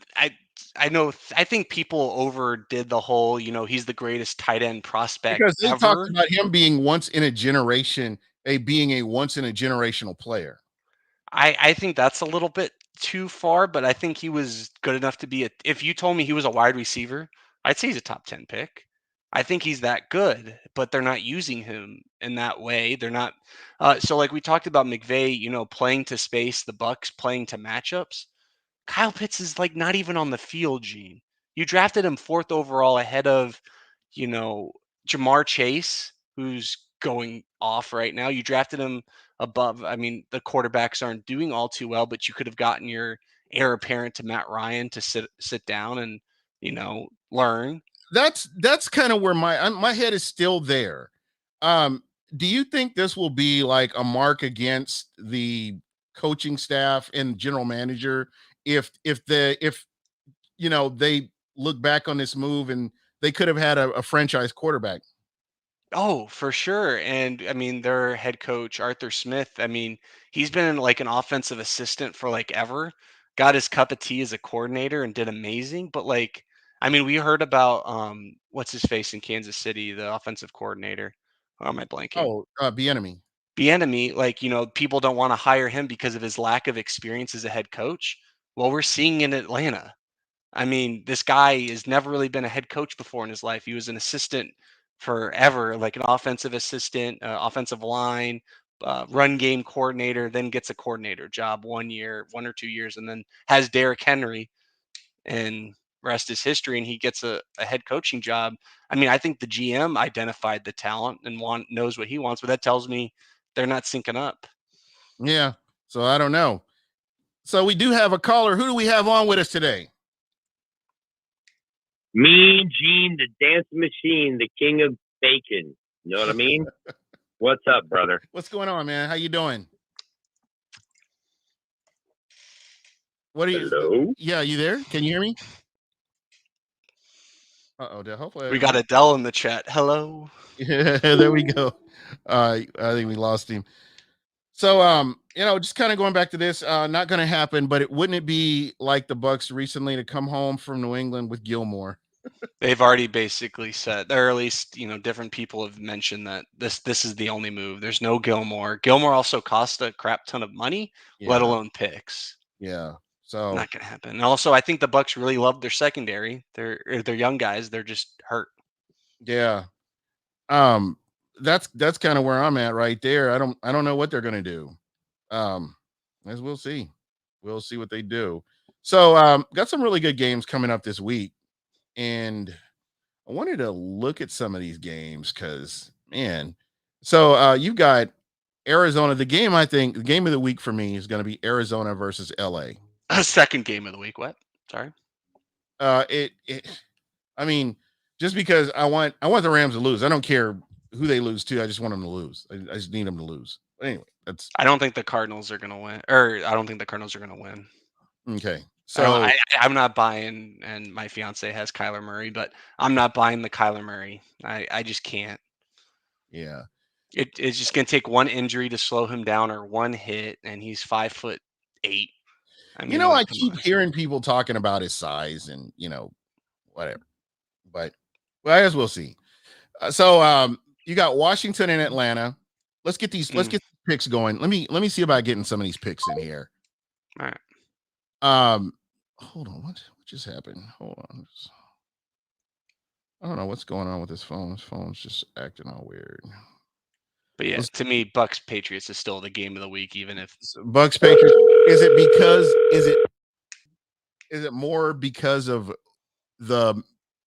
I know I think people overdid the whole, he's the greatest tight end prospect Because they talked ever. about him being once in a generation, being a once in a generational player. I think that's a little bit too far, but I think he was good enough to be if you told me he was a wide receiver, I'd say he's a top 10 pick. I think he's that good, but they're not using him in that way. They're not so like we talked about McVay, playing to space, the Bucs playing to matchups. Kyle Pitts is like not even on the field, Gene. You drafted him 4th overall ahead of, you know, Jamar Chase, who's going off right now. You drafted him above. I mean, the quarterbacks aren't doing all too well, but you could have gotten your heir apparent to Matt Ryan to sit down and, learn. That's kind of where my head is still there. Um, do you think this will be like a mark against the coaching staff and general manager if they look back on this move and they could have had a franchise quarterback? Oh, for sure. And I mean, their head coach, Arthur Smith, I mean, he's been like an offensive assistant for like ever. Got his cup of tea as a coordinator and did amazing. But like, I mean, we heard about what's his face in Kansas City, the offensive coordinator. Or am I blanking? Oh, Bieniemy. Bieniemy, like, people don't want to hire him because of his lack of experience as a head coach. Well, we're seeing in Atlanta. I mean, this guy has never really been a head coach before in his life. He was an assistant forever, like an offensive assistant, offensive line, run game coordinator, then gets a coordinator job 1 year, 1 or 2 years, and then has Derrick Henry, and rest is history. And he gets a head coaching job. I mean, I think the GM identified the talent and knows what he wants, but that tells me they're not syncing up. Yeah. So I don't know. So we do have a caller. Who do we have on with us today? Mean Gene, the dance machine, the king of bacon. You know what I mean? What's up, brother? What's going on, man? How you doing? What are you? Hello? Yeah, you there? Can you hear me? Hopefully We got Adele in the chat. Hello. Yeah, there we go. I think we lost him. So just kind of going back to this, not going to happen, but wouldn't it be like the Bucs recently to come home from New England with Gilmore? They've already basically said, or at least different people have mentioned that this is the only move. There's no Gilmore. Gilmore also cost a crap ton of money, let Yeah. alone picks. Yeah. So Not gonna happen. And also, I think the Bucs really love their secondary. They're young guys. They're just hurt. yeah. That's kind of where I'm at right there. I don't know what they're gonna do. As we'll see. We'll see what they do. So got some really good games coming up this week. And I wanted to look at some of these games because, man. So you've got Arizona. The game of the week for me is going to be Arizona versus LA. Second game of the week. What? Sorry. I mean, just because I want the Rams to lose. I don't care who they lose to. I just want them to lose. I just need them to lose. But anyway, I don't think the Cardinals are gonna win, or I don't think the Cardinals are gonna win. okay. So So I'm not buying, and my fiance has Kyler Murray, but I'm not buying the Kyler Murray. I just can't. yeah. It's just gonna take one injury to slow him down or one hit, and he's 5'8". I mean, I like, come keep on. hearing people talking about his size and whatever. But well, I guess we'll see. So you got Washington and Atlanta. Let's get these picks going. Let me see about getting some of these picks in here. All right. Hold on. What just happened? Hold on. I don't know what's going on with this phone. This phone's just acting all weird. But yeah, to me, Bucs Patriots is still the game of the week, even if Bucs Patriots. Is it more because of the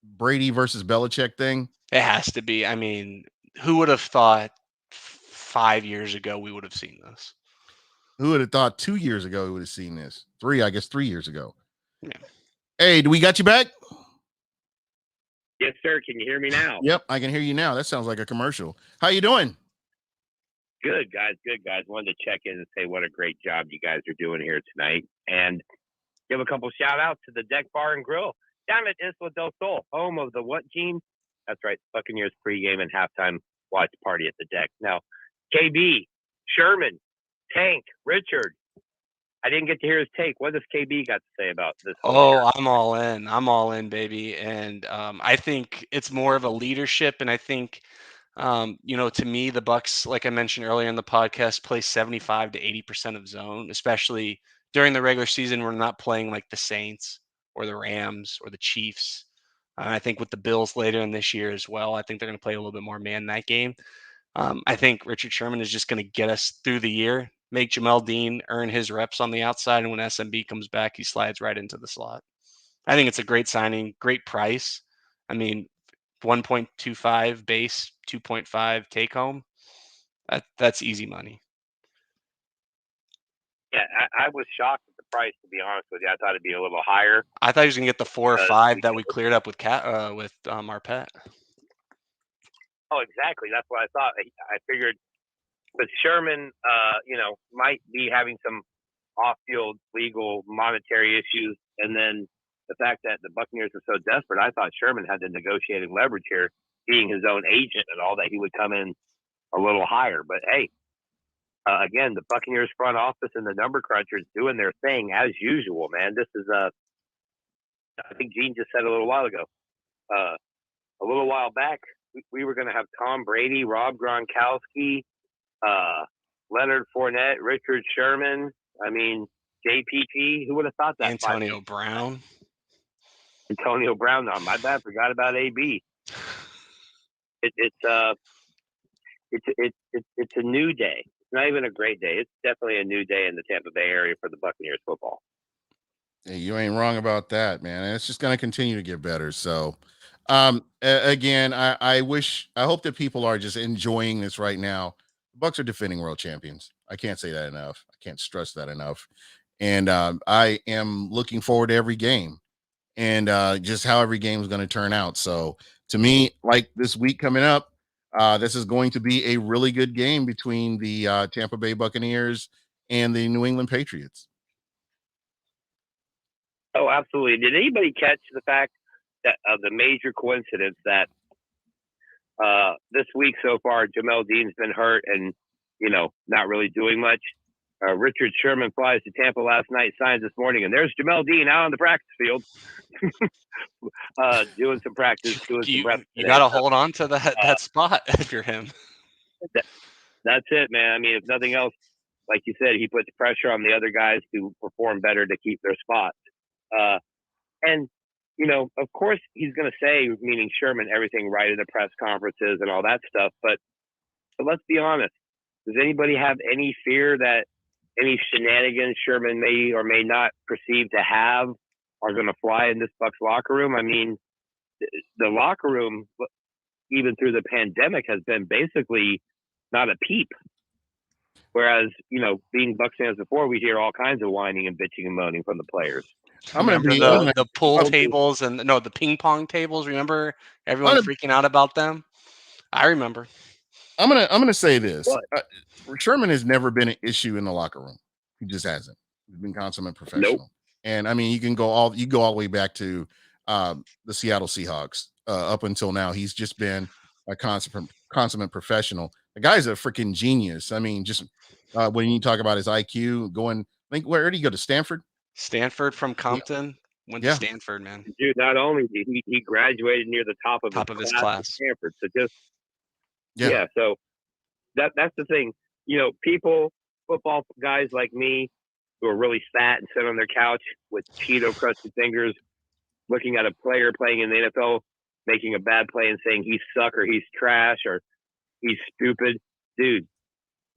Brady versus Belichick thing? it has to be. I mean, who would have thought 5 years ago we would have seen this. Who would have thought 2 years ago we would have seen this? 3 years ago. Yeah. Hey, do we got you back? Yes, sir. Can you hear me now? Yep, I can hear you now. That sounds like a commercial. How you doing? Good, guys. Good, guys. Wanted to check in and say what a great job you guys are doing here tonight. And give a couple shout outs to the Deck Bar and Grill down at Isla del Sol, home of the What Gene? That's right, Buccaneers pregame and halftime watch party at the Deck. Now, KB, Sherman, Tank, Richard. I didn't get to hear his take. What does KB got to say about this? Oh, I'm all in. I'm all in, baby. And I think it's more of a leadership. And I think, to me, the Bucs, like I mentioned earlier in the podcast, play 75 to 80% of zone, especially during the regular season. We're not playing like the Saints or the Rams or the Chiefs. I think with the Bills later in this year as well, I think they're going to play a little bit more man that game. I think Richard Sherman is just going to get us through the year, make Jamel Dean earn his reps on the outside, and when SMB comes back, he slides right into the slot. I think it's a great signing, great price. I mean, 1.25 base, 2.5 take home. That's easy money. Yeah, I was shocked at the price, to be honest with you. I thought it'd be a little higher. I thought he was going to get the 4 or 5 that we cleared up with our pet. Oh, exactly. That's what I thought. I figured with Sherman, might be having some off-field legal monetary issues, and then the fact that the Buccaneers are so desperate, I thought Sherman had the negotiating leverage here, being his own agent and all, that he would come in a little higher. But hey, again, the Buccaneers front office and the number crunchers doing their thing as usual, man. This is I think Gene just said a little while ago, a little while back, we were going to have Tom Brady, Rob Gronkowski, Leonard Fournette, Richard Sherman. I mean, JPP. Who would have thought that? Antonio Brown. Antonio Brown. No, my bad. Forgot about AB. It's a new day. It's not even a great day. It's definitely a new day in the Tampa Bay area for the Buccaneers football. Hey, you ain't wrong about that, man. And it's just going to continue to get better. So, again, I hope that people are just enjoying this right now. The Bucs are defending world champions. I can't say that enough. I can't stress that enough. And I am looking forward to every game and just how every game is going to turn out. So, to me, like this week coming up, this is going to be a really good game between the Tampa Bay Buccaneers and the New England Patriots. Oh, absolutely. Did anybody catch the fact that the major coincidence that this week so far, Jamel Dean's been hurt and, not really doing much? Richard Sherman flies to Tampa last night, signs this morning, and there's Jamel Dean out on the practice field doing some practice. You got to hold on to that spot if you're him. That's it, man. I mean, if nothing else, like you said, he puts pressure on the other guys to perform better to keep their spots. And, of course he's going to say, meaning Sherman, everything right in the press conferences and all that stuff. But let's be honest. Does anybody have any fear that any shenanigans Sherman may or may not perceive to have are going to fly in this Bucs locker room? I mean, the locker room, even through the pandemic, has been basically not a peep. Whereas, being Bucs fans before, we hear all kinds of whining and bitching and moaning from the players. I'm going to be the pool tables and the ping pong tables. Remember everyone freaking out about them? I remember. I'm gonna say this: Sherman has never been an issue in the locker room. He just hasn't. He's been consummate professional. Nope. And I mean, you go all the way back to the Seattle Seahawks. Up until now, he's just been a consummate professional. The guy's a freaking genius. I mean, just when you talk about his IQ, where did he go to Stanford? Stanford from Compton. Yeah. Went to Stanford, man. Dude, not only did he graduated near the top of his class at Stanford. So just so that's the thing. People, football guys like me, who are really fat and sit on their couch with Cheeto crusted fingers, looking at a player playing in the NFL, making a bad play and saying he's suck or he's trash or he's stupid. Dude,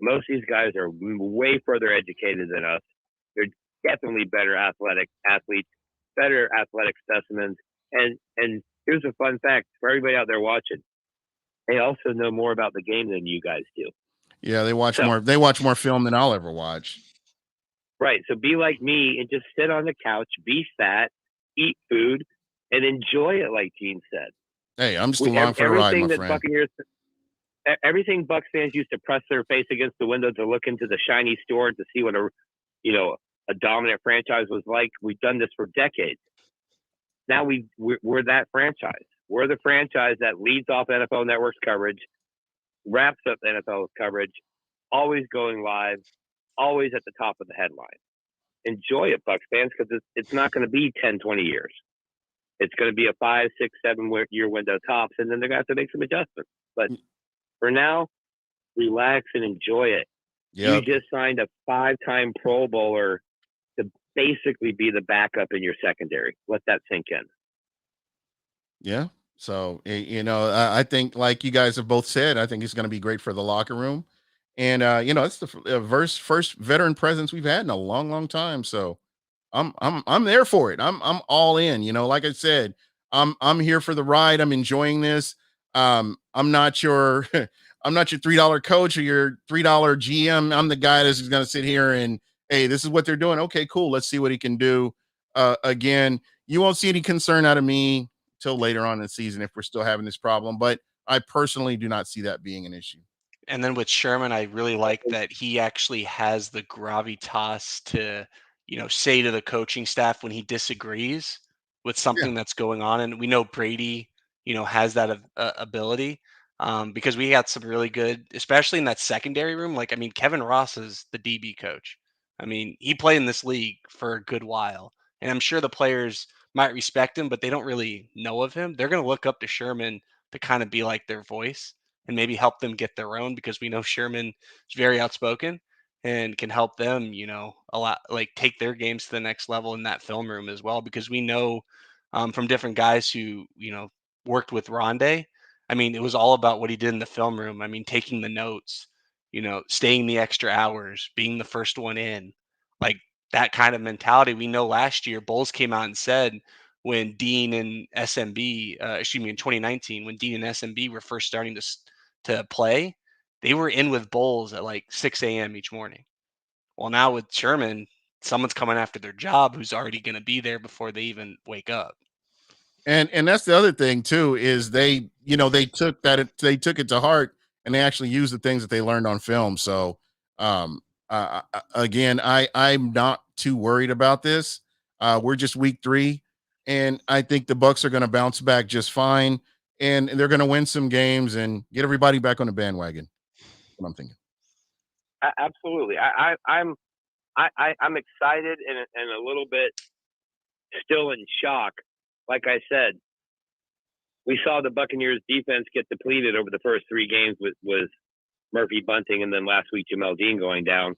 most of these guys are way further educated than us. They're definitely better athletes, better athletic specimens. And here's a fun fact for everybody out there watching. They also know more about the game than you guys do. Yeah, they watch So- more. They watch more film than I'll ever watch. Right. So be like me and just sit on the couch, be fat, eat food, and enjoy it, like Gene said. Hey, I'm just along for the ride, my friend. Everything Bucs fans used to press their face against the window to look into the shiny store to see what a dominant franchise was like. We've done this for decades. Now we're that franchise. We're the franchise that leads off NFL Network's coverage, wraps up NFL coverage, always going live, always at the top of the headline. Enjoy it, Bucs fans, because it's not going to be 10, 20 years. It's going to be a 5, 6, 7-year window tops, and then they're going to have to make some adjustments. But for now, relax and enjoy it. Yep. You just signed a 5-time Pro Bowler to basically be the backup in your secondary. Let that sink in. Yeah. So, I think, like you guys have both said, I think it's going to be great for the locker room. And, it's the first veteran presence we've had in a long, long time. So I'm there for it. I'm all in, like I said, I'm here for the ride. I'm enjoying this. I'm not your, I'm not your $3 coach or your $3 GM. I'm the guy that's going to sit here and, hey, this is what they're doing. Okay, cool. Let's see what he can do. Again, you won't see any concern out of me till later on in the season if we're still having this problem, but I personally do not see that being an issue. And then with Sherman, I really like that he actually has the gravitas to, say to the coaching staff when he disagrees with something that's going on. And we know Brady, has that ability because we had some really good, especially in that secondary room. Like, I mean, Kevin Ross is the DB coach. I mean, he played in this league for a good while. And I'm sure the players might respect him, but they don't really know of him. They're going to look up to Sherman to kind of be like their voice and maybe help them get their own because we know Sherman is very outspoken and can help them, a lot, like take their games to the next level in that film room as well. Because we know from different guys who, worked with Rondé. I mean, it was all about what he did in the film room. I mean, taking the notes, staying the extra hours, being the first one in, like that kind of mentality. We know last year Bowles came out and said when Dean and SMB, in 2019, when Dean and SMB were first starting to play, they were in with Bowles at like 6 a.m. each morning. Well, now with Sherman, someone's coming after their job who's already going to be there before they even wake up. And that's the other thing too, is they took it to heart and they actually used the things that they learned on film. So, again, I'm not too worried about this. We're just week 3 and I think the Bucs are going to bounce back just fine and they're going to win some games and get everybody back on the bandwagon. That's what I'm thinking. Absolutely. I'm excited and a little bit still in shock. Like I said, we saw the Buccaneers defense get depleted over the first 3 games with Murphy Bunting and then last week Jamel Dean going down,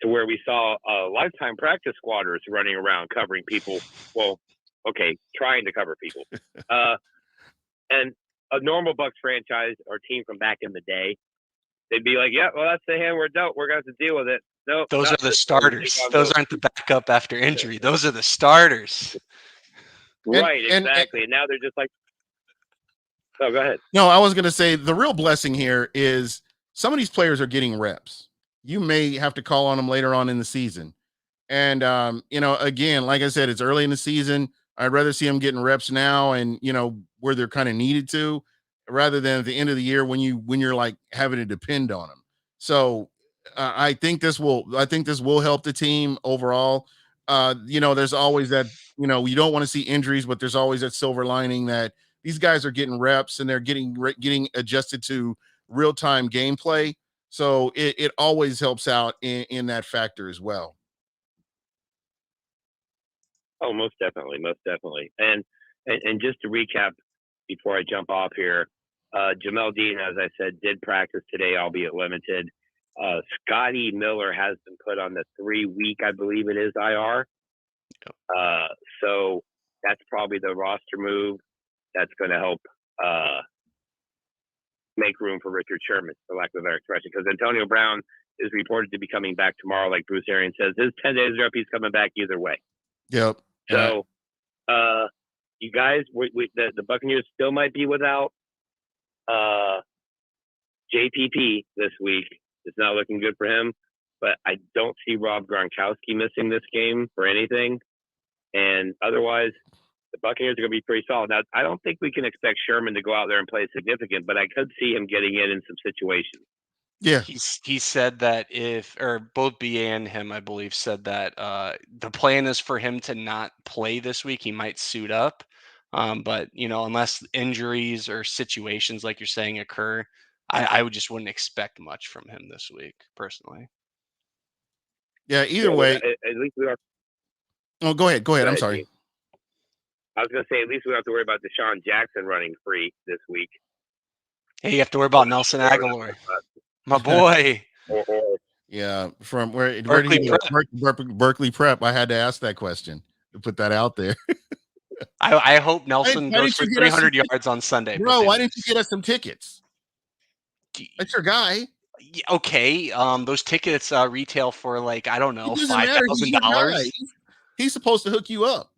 to where we saw lifetime practice squatters running around covering people. Well, okay, trying to cover people. And a normal Bucs franchise or team from back in the day, they'd be like, yeah, well, that's the hand we're dealt. We're going to have to deal with it. No, those are the starters. Those aren't the backup after injury. Those are the starters. Right, exactly. And now they're just like, oh, go ahead. No, I was going to say the real blessing here is some of these players are getting reps. You may have to call on them later on in the season. And, again, like I said, it's early in the season. I'd rather see them getting reps now and, where they're kind of needed to, rather than at the end of the year when you're like having to depend on them. So I think this will help the team overall. There's always that, you don't want to see injuries, but there's always that silver lining that these guys are getting reps and they're getting adjusted to real-time gameplay. So it always helps out in that factor as well. Oh, most definitely. And just to recap before I jump off here, Jamel Dean, as I said, did practice today, albeit limited. Scotty Miller has been put on the 3-week, I believe it is, IR. So that's probably the roster move that's going to help make room for Richard Sherman, for lack of a better expression, because Antonio Brown is reported to be coming back tomorrow, like Bruce Arians says. His 10 days are up. He's coming back either way. Yep. So, you guys, the Buccaneers still might be without JPP this week, It's not looking good for him. But I don't see Rob Gronkowski missing this game for anything. And otherwise, the Buccaneers are going to be pretty solid. Now, I don't think we can expect Sherman to go out there and play significant, but I could see him getting in some situations. Yeah. He said that both BA and him, I believe, said that the plan is for him to not play this week. He might suit up. But, unless injuries or situations like you're saying occur, I wouldn't expect much from him this week, personally. Yeah, either way. At least we are. Oh, go ahead. I'm sorry. Gene. I was going to say, at least we don't have to worry about Deshaun Jackson running free this week. Hey, you have to worry about Nelson Aguilar. My boy. Yeah, from where Berkeley Prep. I had to ask that question to put that out there. I hope Nelson goes for 300 yards on Sunday. Bro, why didn't you get us some tickets? That's your guy. Okay, those tickets retail for like, I don't know, $5,000. He's supposed to hook you up.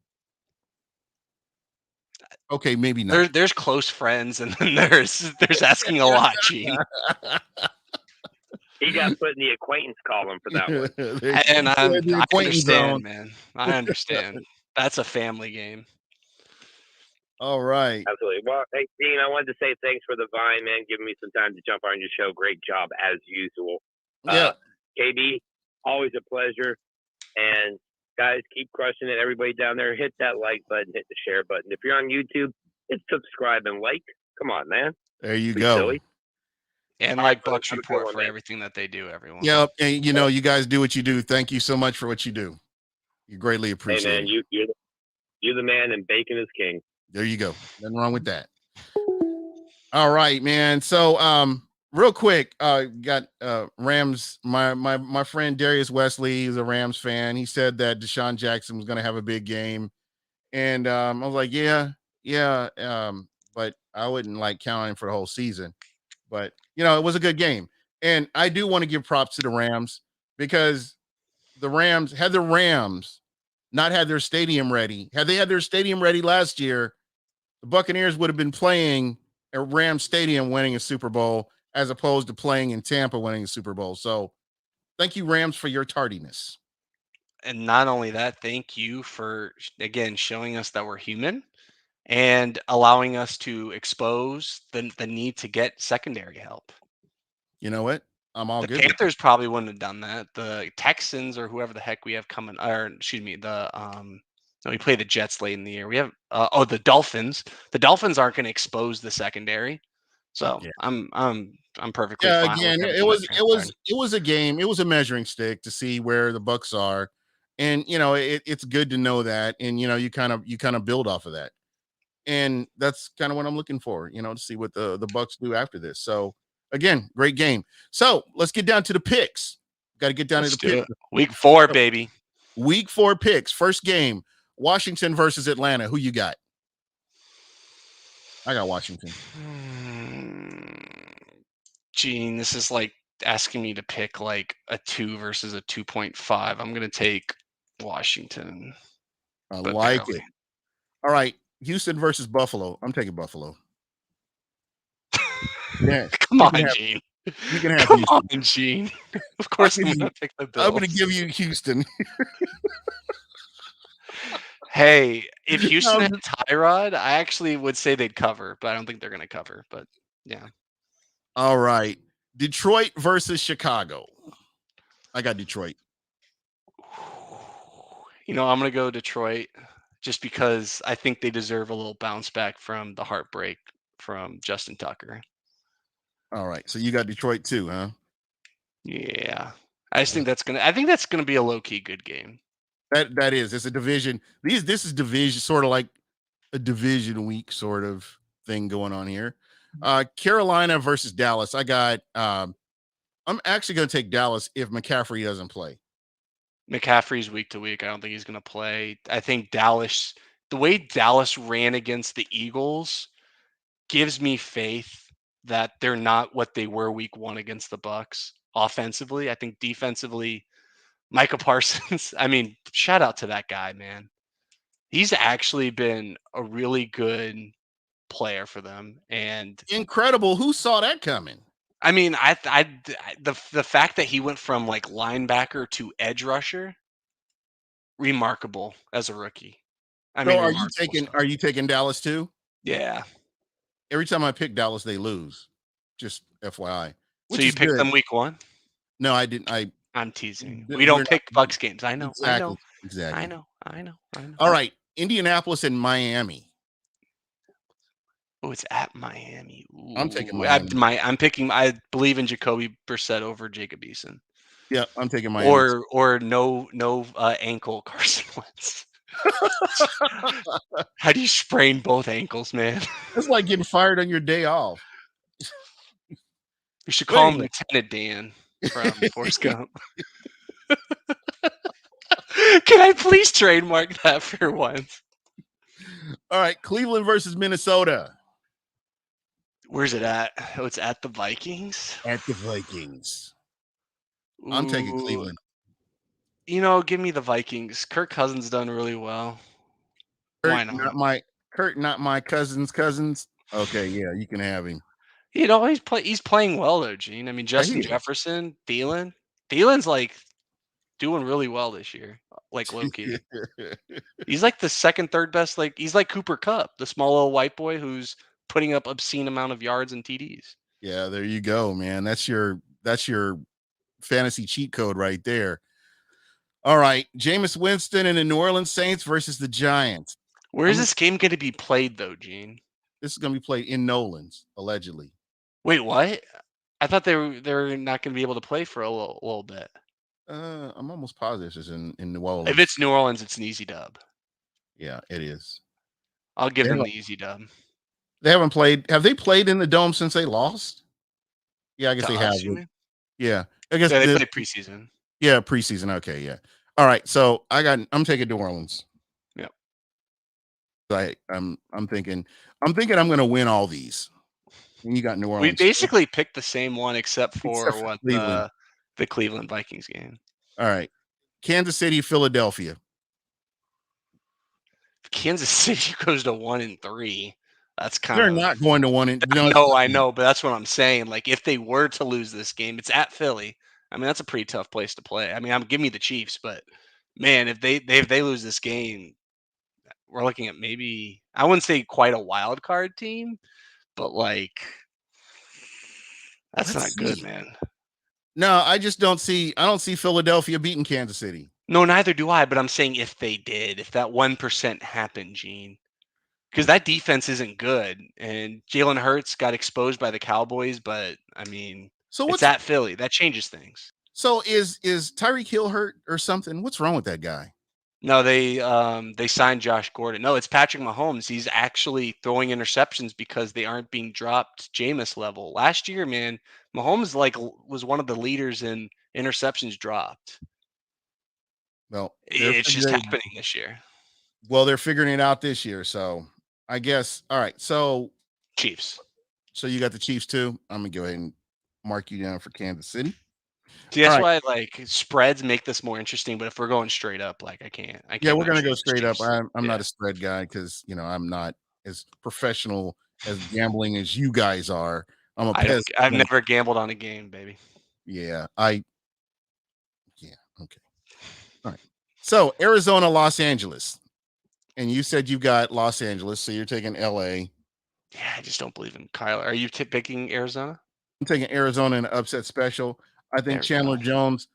Okay, maybe not. There's close friends, and then there's asking a lot, Gene. He got put in the acquaintance column for that one. And I understand, man. I understand. That's a family game. All right. Absolutely. Well, hey, Dean, I wanted to say thanks for the Vine, man, giving me some time to jump on your show. Great job, as usual. Yeah. KB, always a pleasure. And guys, keep crushing it. Everybody down there, hit that like button, hit the share button. If you're on YouTube, hit subscribe and like. Come on, man. There you go. Silly. And like Bucs Report for everything that they do, everyone. Yeah, and you guys do what you do. Thank you so much for what you do. You greatly appreciate it. Hey, man, you're the man, and bacon is king. There you go. Nothing wrong with that. All right, man. So, real quick, got Rams. My friend Darius Wesley is a Rams fan. He said that Deshaun Jackson was going to have a big game, and I was like, yeah. But I wouldn't count on him for the whole season. But it was a good game, and I do want to give props to the Rams because the Rams not had their stadium ready. Had they had their stadium ready last year, the Buccaneers would have been playing at Rams Stadium winning a Super Bowl as opposed to playing in Tampa winning a Super Bowl. So thank you, Rams, for your tardiness. And not only that, thank you for, again, showing us that we're human and allowing us to expose the need to get secondary help. You know what? I'm all good. The Panthers probably wouldn't have done that. The Texans or whoever the heck we have coming, we play the Jets late in the year. We have the Dolphins. The Dolphins aren't going to expose the secondary, so yeah. I'm perfectly fine. Again, it was a game. It was a measuring stick to see where the Bucs are, and it's good to know that, and you kind of build off of that, and that's kind of what I'm looking for. To see what the Bucs do after this. So again, great game. So let's get down to the picks. Got to get down to the picks. Week 4, baby. Week 4 picks. First game. Washington versus Atlanta. Who you got? I got Washington. Gene, this is like asking me to pick like a 2 versus a 2.5. I'm going to take Washington. I like it. All right. Houston versus Buffalo. I'm taking Buffalo. Yeah. Come on, Gene. You can have Come Houston. on, Gene. Of course, I'm going to pick the Bills. I'm going to give you Houston. Hey, if Houston had Tyrod, I actually would say they'd cover, but I don't think they're going to cover. But yeah. All right. Detroit versus Chicago. I got Detroit. I'm going to go Detroit just because I think they deserve a little bounce back from the heartbreak from Justin Tucker. All right. So you got Detroit too, huh? Yeah. I think that's going to be a low-key good game. That is. It's a division. This is division, sort of like a division week sort of thing going on here. Carolina versus Dallas. I got I'm actually going to take Dallas if McCaffrey doesn't play. McCaffrey's week to week. I don't think he's going to play. I think Dallas, the way Dallas ran against the Eagles gives me faith that they're not what they were week 1 against the Bucs offensively. I think defensively, Micah Parsons, shout out to that guy, man. He's actually been a really good player for them. And incredible. Who saw that coming? I mean, the fact that he went from like linebacker to edge rusher, remarkable as a rookie. I So mean, remarkable stuff. are you taking Dallas too? Yeah. Every time I pick Dallas, they lose. Just FYI. So Which you is picked good. them week 1? No, I didn't. I'm teasing. We We're don't not- pick Bucs games. I know. Exactly. I know. I know. All right. Indianapolis and Miami. Oh, it's at Miami. I'm taking Ooh, Miami. I'm picking. I believe in Jacoby Brissett over Jacob Eason, Yeah, I'm taking Miami. or no ankle Carson Wentz. How do you sprain both ankles, man? It's like getting fired on your day off. You should But call him anyway. Lieutenant Dan from Forrest Gump. Can I please trademark that for once? All right, Cleveland versus Minnesota. Where's it at? Oh, it's at the Vikings. At the Vikings. I'm taking Ooh, Cleveland. You know, give me the Vikings. Kirk Cousins done really well. Why not? Not my cousins. Okay, yeah, you can have him. You know, he's playing well though, Gene. I mean, Justin he is. Jefferson, Thielen's like doing really well this year, like low key. He's like the second, third best. Like he's like Cooper Kupp, the small little white boy who's putting up obscene amount of yards and TDs. Yeah, there you go, man. That's your fantasy cheat code right there. All right, Jameis Winston and the New Orleans Saints versus the Giants. Where is this game going to be played though, Gene? This is going to be played in Nolan's, allegedly. Wait, what? I thought they're not going to be able to play for a little bit. I'm almost positive this is in New Orleans. If it's New Orleans, it's an easy dub. Yeah, it is. I'll give them the easy dub. They haven't played. Have they played in the Dome since they lost? Yeah, I guess they have. Yeah, I guess they played preseason. Yeah, preseason. Okay, yeah. All right, so I'm taking New Orleans. Yep. I'm thinking I'm going to win all these. And you got New Orleans. We basically picked the same one except for the Cleveland Vikings game. All right. Kansas City, Philadelphia. Kansas City goes to 1-3. That's kind They're not going to 1 and I know, but that's what I'm saying. Like if they were to lose this game, it's at Philly. I mean, that's a pretty tough place to play. I mean, give me the Chiefs, but man, if they lose this game, we're looking at maybe I wouldn't say quite a wild card team, but like that's not good, man. No, I just don't see Philadelphia beating Kansas City. No, neither do I, but I'm saying if they did, if that 1% happened, Gene. Because that defense isn't good, and Jalen Hurts got exposed by the Cowboys, but I mean, it's at Philly. That changes things. So is Tyreek Hill hurt or something? What's wrong with that guy? No, they signed Josh Gordon. No, it's Patrick Mahomes. He's actually throwing interceptions because they aren't being dropped Jameis level. Last year, man, Mahomes was one of the leaders in interceptions dropped. Well, it's just happening this year. Well, they're figuring it out this year, so I guess. All right, so Chiefs. So you got the Chiefs too. I'm gonna go ahead and mark you down for Kansas City. See, that's why like spreads make this more interesting. But if we're going straight up, like I can't. Yeah, we're gonna go straight up. I'm not a spread guy because I'm not as professional as gambling as you guys are. I've never gambled on a game, baby. Yeah, okay. All right. So Arizona, Los Angeles, and you said you got Los Angeles, so you're taking LA. Yeah, I just don't believe in Kyler. Are you picking Arizona? I'm taking Arizona in an upset special. I think Chandler Jones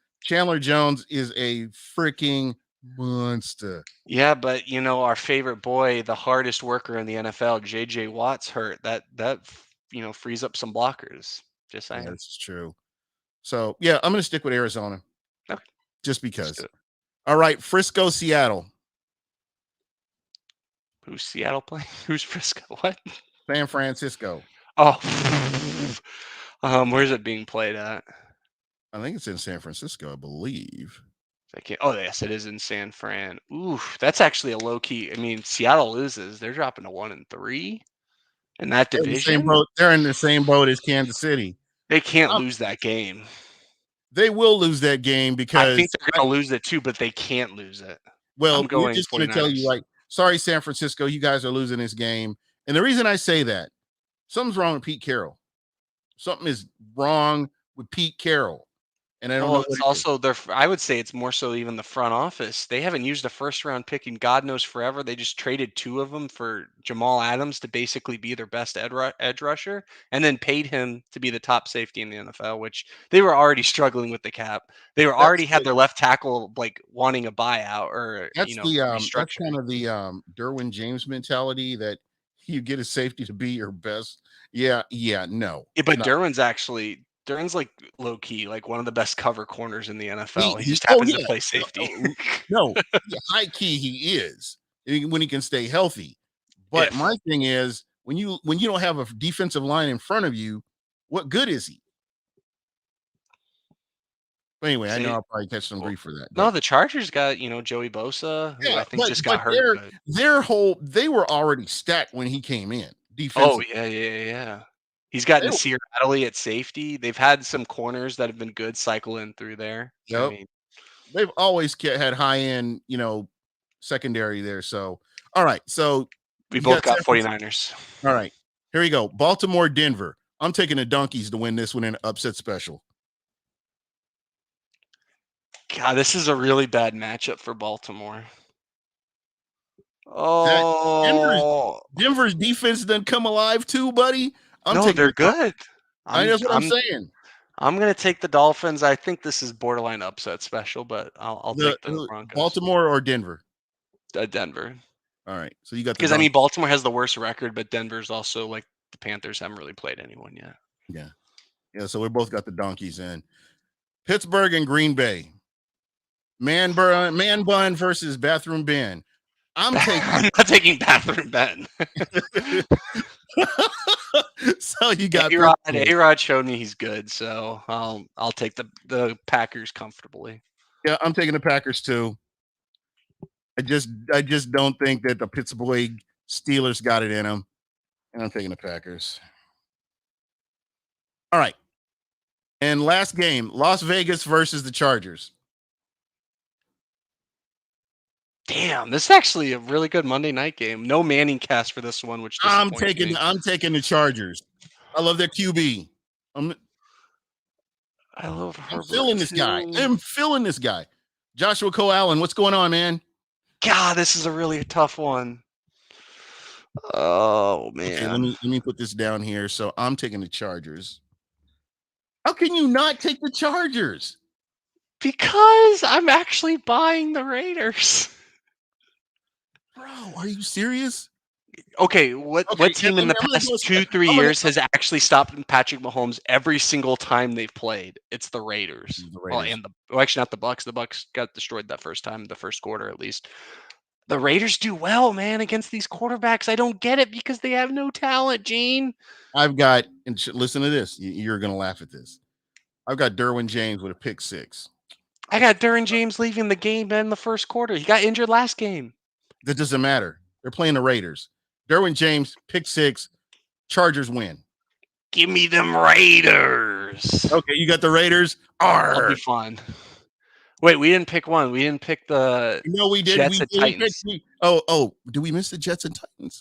is a freaking monster. Yeah, but our favorite boy, the hardest worker in the NFL, JJ Watt's hurt. That frees up some blockers. Just saying. Yeah, this is true. So yeah, I'm gonna stick with Arizona. Okay. Just because. All right, Frisco, Seattle. Who's Seattle playing? Who's Frisco? What? San Francisco. Oh, where's it being played at? I think it's in San Francisco, I believe. Oh, yes, it is in San Fran. Oof, that's actually a low key. I mean, Seattle loses; they're dropping to 1-3 in that division. They're in the same boat as Kansas City. They can't lose that game. They will lose that game because I think they're going to lose it too, but they can't lose it. Well, we're just going to tell you, like, sorry, San Francisco, you guys are losing this game. And the reason I say that, something's wrong with Pete Carroll. Something is wrong with Pete Carroll, and I don't know Well, what it's it is. also I would say it's more so even the front office. They haven't used a first round pick in God knows forever. They just traded 2 of them for Jamal Adams to basically be their best edge rusher, and then paid him to be the top safety in the NFL, which they were already struggling with the cap. They were That's already had their left tackle like wanting a buyout or that's kind restructuring. of the Derwin James mentality that you get a safety to be your best. Yeah, no. Yeah, but No. Durin's like low key, like one of the best cover corners in the NFL. He He just oh happens to yeah. play safety. No, high key he is when he can stay healthy. But my thing is when you don't have a defensive line in front of you, what good is he? But anyway, I know I'll probably catch some grief for that. No, But the Chargers got, Joey Bosa, who I think just got hurt. they were already stacked when he came in. Oh, Defensive. yeah. He's got They were- Nasir Adderley at safety. They've had some corners that have been good cycle in through there. I Yep. mean, They've always had high end, secondary there. So, all right. So we you both got San Francisco. 49ers. All right. Here we go. Baltimore, Denver. I'm taking the Donkeys to win this one in an upset special. God, this is a really bad matchup for Baltimore. Oh, Denver's defense doesn't come alive too, buddy. no, they're good. That's what I'm saying. I'm gonna take the Dolphins. I think this is borderline upset special, but I'll take the Broncos. Baltimore or Denver? Denver. All right. So you got because Baltimore has the worst record, but Denver's also like the Panthers haven't really played anyone yet. Yeah. So we both got the Donkeys in. Pittsburgh and Green Bay. Man bun versus bathroom Ben. I'm not taking bathroom Ben. So you got A-Rod showed me he's good, so I'll take the Packers comfortably. Yeah, I'm taking the Packers too. I just don't think that the Pittsburgh Steelers got it in them, and I'm taking the Packers. All right. And last game, Las Vegas versus the Chargers. Damn, this is actually a really good Monday night game. No Manning cast for this one, which I'm taking the Chargers. I love their QB. I love Herbert. I'm feeling this guy. Joshua Cole Allen, what's going on, man? God, this is a really tough one. Oh man. Okay, let me put this down here. So I'm taking the Chargers. How can you not take the Chargers? Because I'm actually buying the Raiders. Bro, are you serious? Okay, what team in the past 2-3 years has actually stopped Patrick Mahomes every single time they've played? It's the Raiders. Well, actually not the Bucs. The Bucs got destroyed that first time, the first quarter at least. The Raiders do well, man, against these quarterbacks. I don't get it because they have no talent, Gene. Listen to this. You're going to laugh at this. I've got Derwin James with a pick 6. I got Derwin James leaving the game in the first quarter. He got injured last game. That doesn't matter. They're playing the Raiders. Derwin James, pick 6. Chargers win. Give me them Raiders. Okay, you got the Raiders. That'll be fun. Wait, we didn't pick one. We didn't pick the we did. Jets and Titans. Do we miss the Jets and Titans?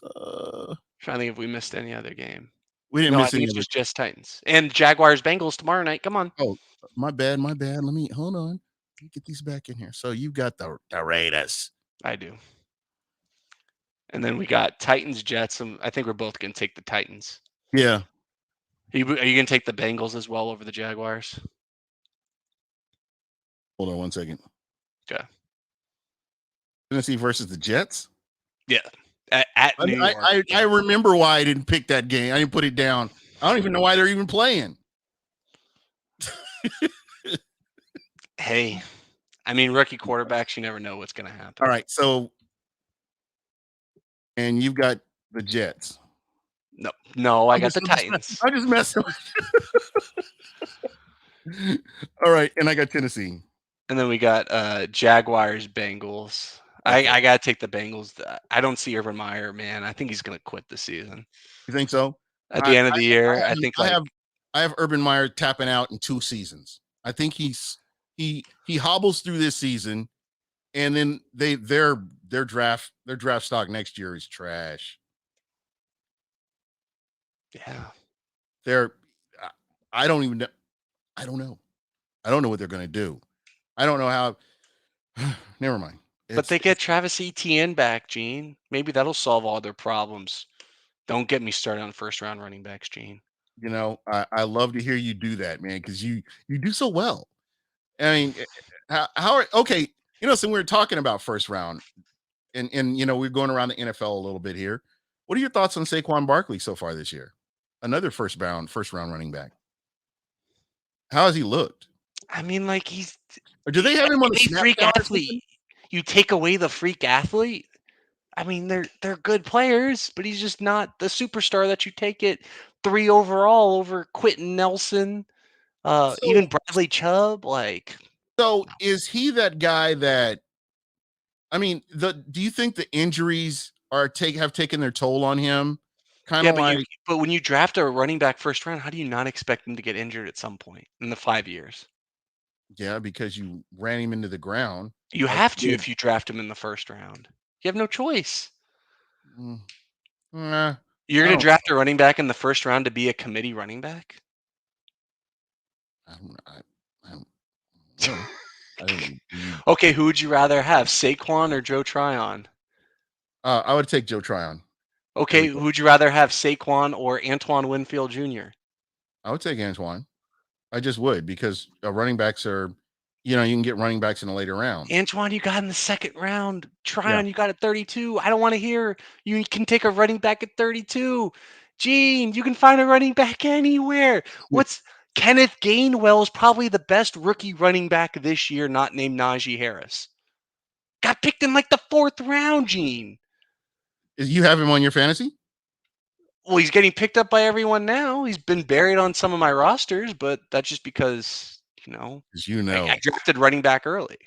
Trying to think if we missed any other game. We didn't miss any. I think it's just Jets Titans and Jaguars Bengals tomorrow night. Come on. Oh, my bad. Let me hold on. Let me get these back in here. So you got the Raiders. I do. And then we got Titans, Jets, and I think we're both going to take the Titans. Yeah. Are you going to take the Bengals as well over the Jaguars? Hold on 1 second. Okay. Tennessee versus the Jets? Yeah. At New York. I remember why I didn't pick that game. I didn't put it down. I don't even know why they're even playing. Hey, I mean, rookie quarterbacks, you never know what's going to happen. All right. So, and you've got the Jets. No, I got the Titans. I just messed up. All right. And I got Tennessee. And then we got Jaguars, Bengals. Okay. I got to take the Bengals. I don't see Urban Meyer, man. I think he's going to quit the season. You think so? At the end of the year, I think I have Urban Meyer tapping out in 2 seasons. I think he hobbles through this season, and then their draft stock next year is trash. Yeah. I don't even know. I don't know. I don't know what they're going to do. I don't know how. Never mind. But they get Travis Etienne back, Gene. Maybe that'll solve all their problems. Don't get me started on first round running backs, Gene. I love to hear you do that, man, because you do so well. I mean, okay, so we were talking about first round, and we're going around the NFL a little bit here. What are your thoughts on Saquon Barkley so far this year? Another first round running back. How has he looked? I mean, like he's Or do they have him on a the snap freak count or athlete. something? You take away the freak athlete. I mean, they're good players, but he's just not the superstar that you take it 3 overall over Quentin Nelson, even So, Bradley Chubb. Like, so is he that guy that? I mean, do you think the injuries have taken their toll on him? Kind yeah, of like, but when you draft a running back first round, how do you not expect him to get injured at some point in the 5 years? yeah, because you ran him into the ground. You Like have to you if you draft him in the first round. You have no choice. did. Nah, You're I going to don't. draft a running back in the first round to be a committee running back? I don't. I don't know. I think Okay, who would you rather have, Saquon or Joe Tryon? I would take Joe Tryon. Okay, who would you rather have, Saquon or Antoine Winfield Jr.? I would take Antoine. I just would, because running backs are, you can get running backs in the later rounds. Antoine, you got in the second round. Yeah. Tryon, you got at 32. I don't want to hear you can take a running back at 32. Gene, you can find a running back anywhere. What's Kenneth Gainwell is probably the best rookie running back this year, not named Najee Harris. Got picked in like the 4th round, Gene. You have him on your fantasy? Well, he's getting picked up by everyone now. He's been buried on some of my rosters, but that's just because, I drafted running back early.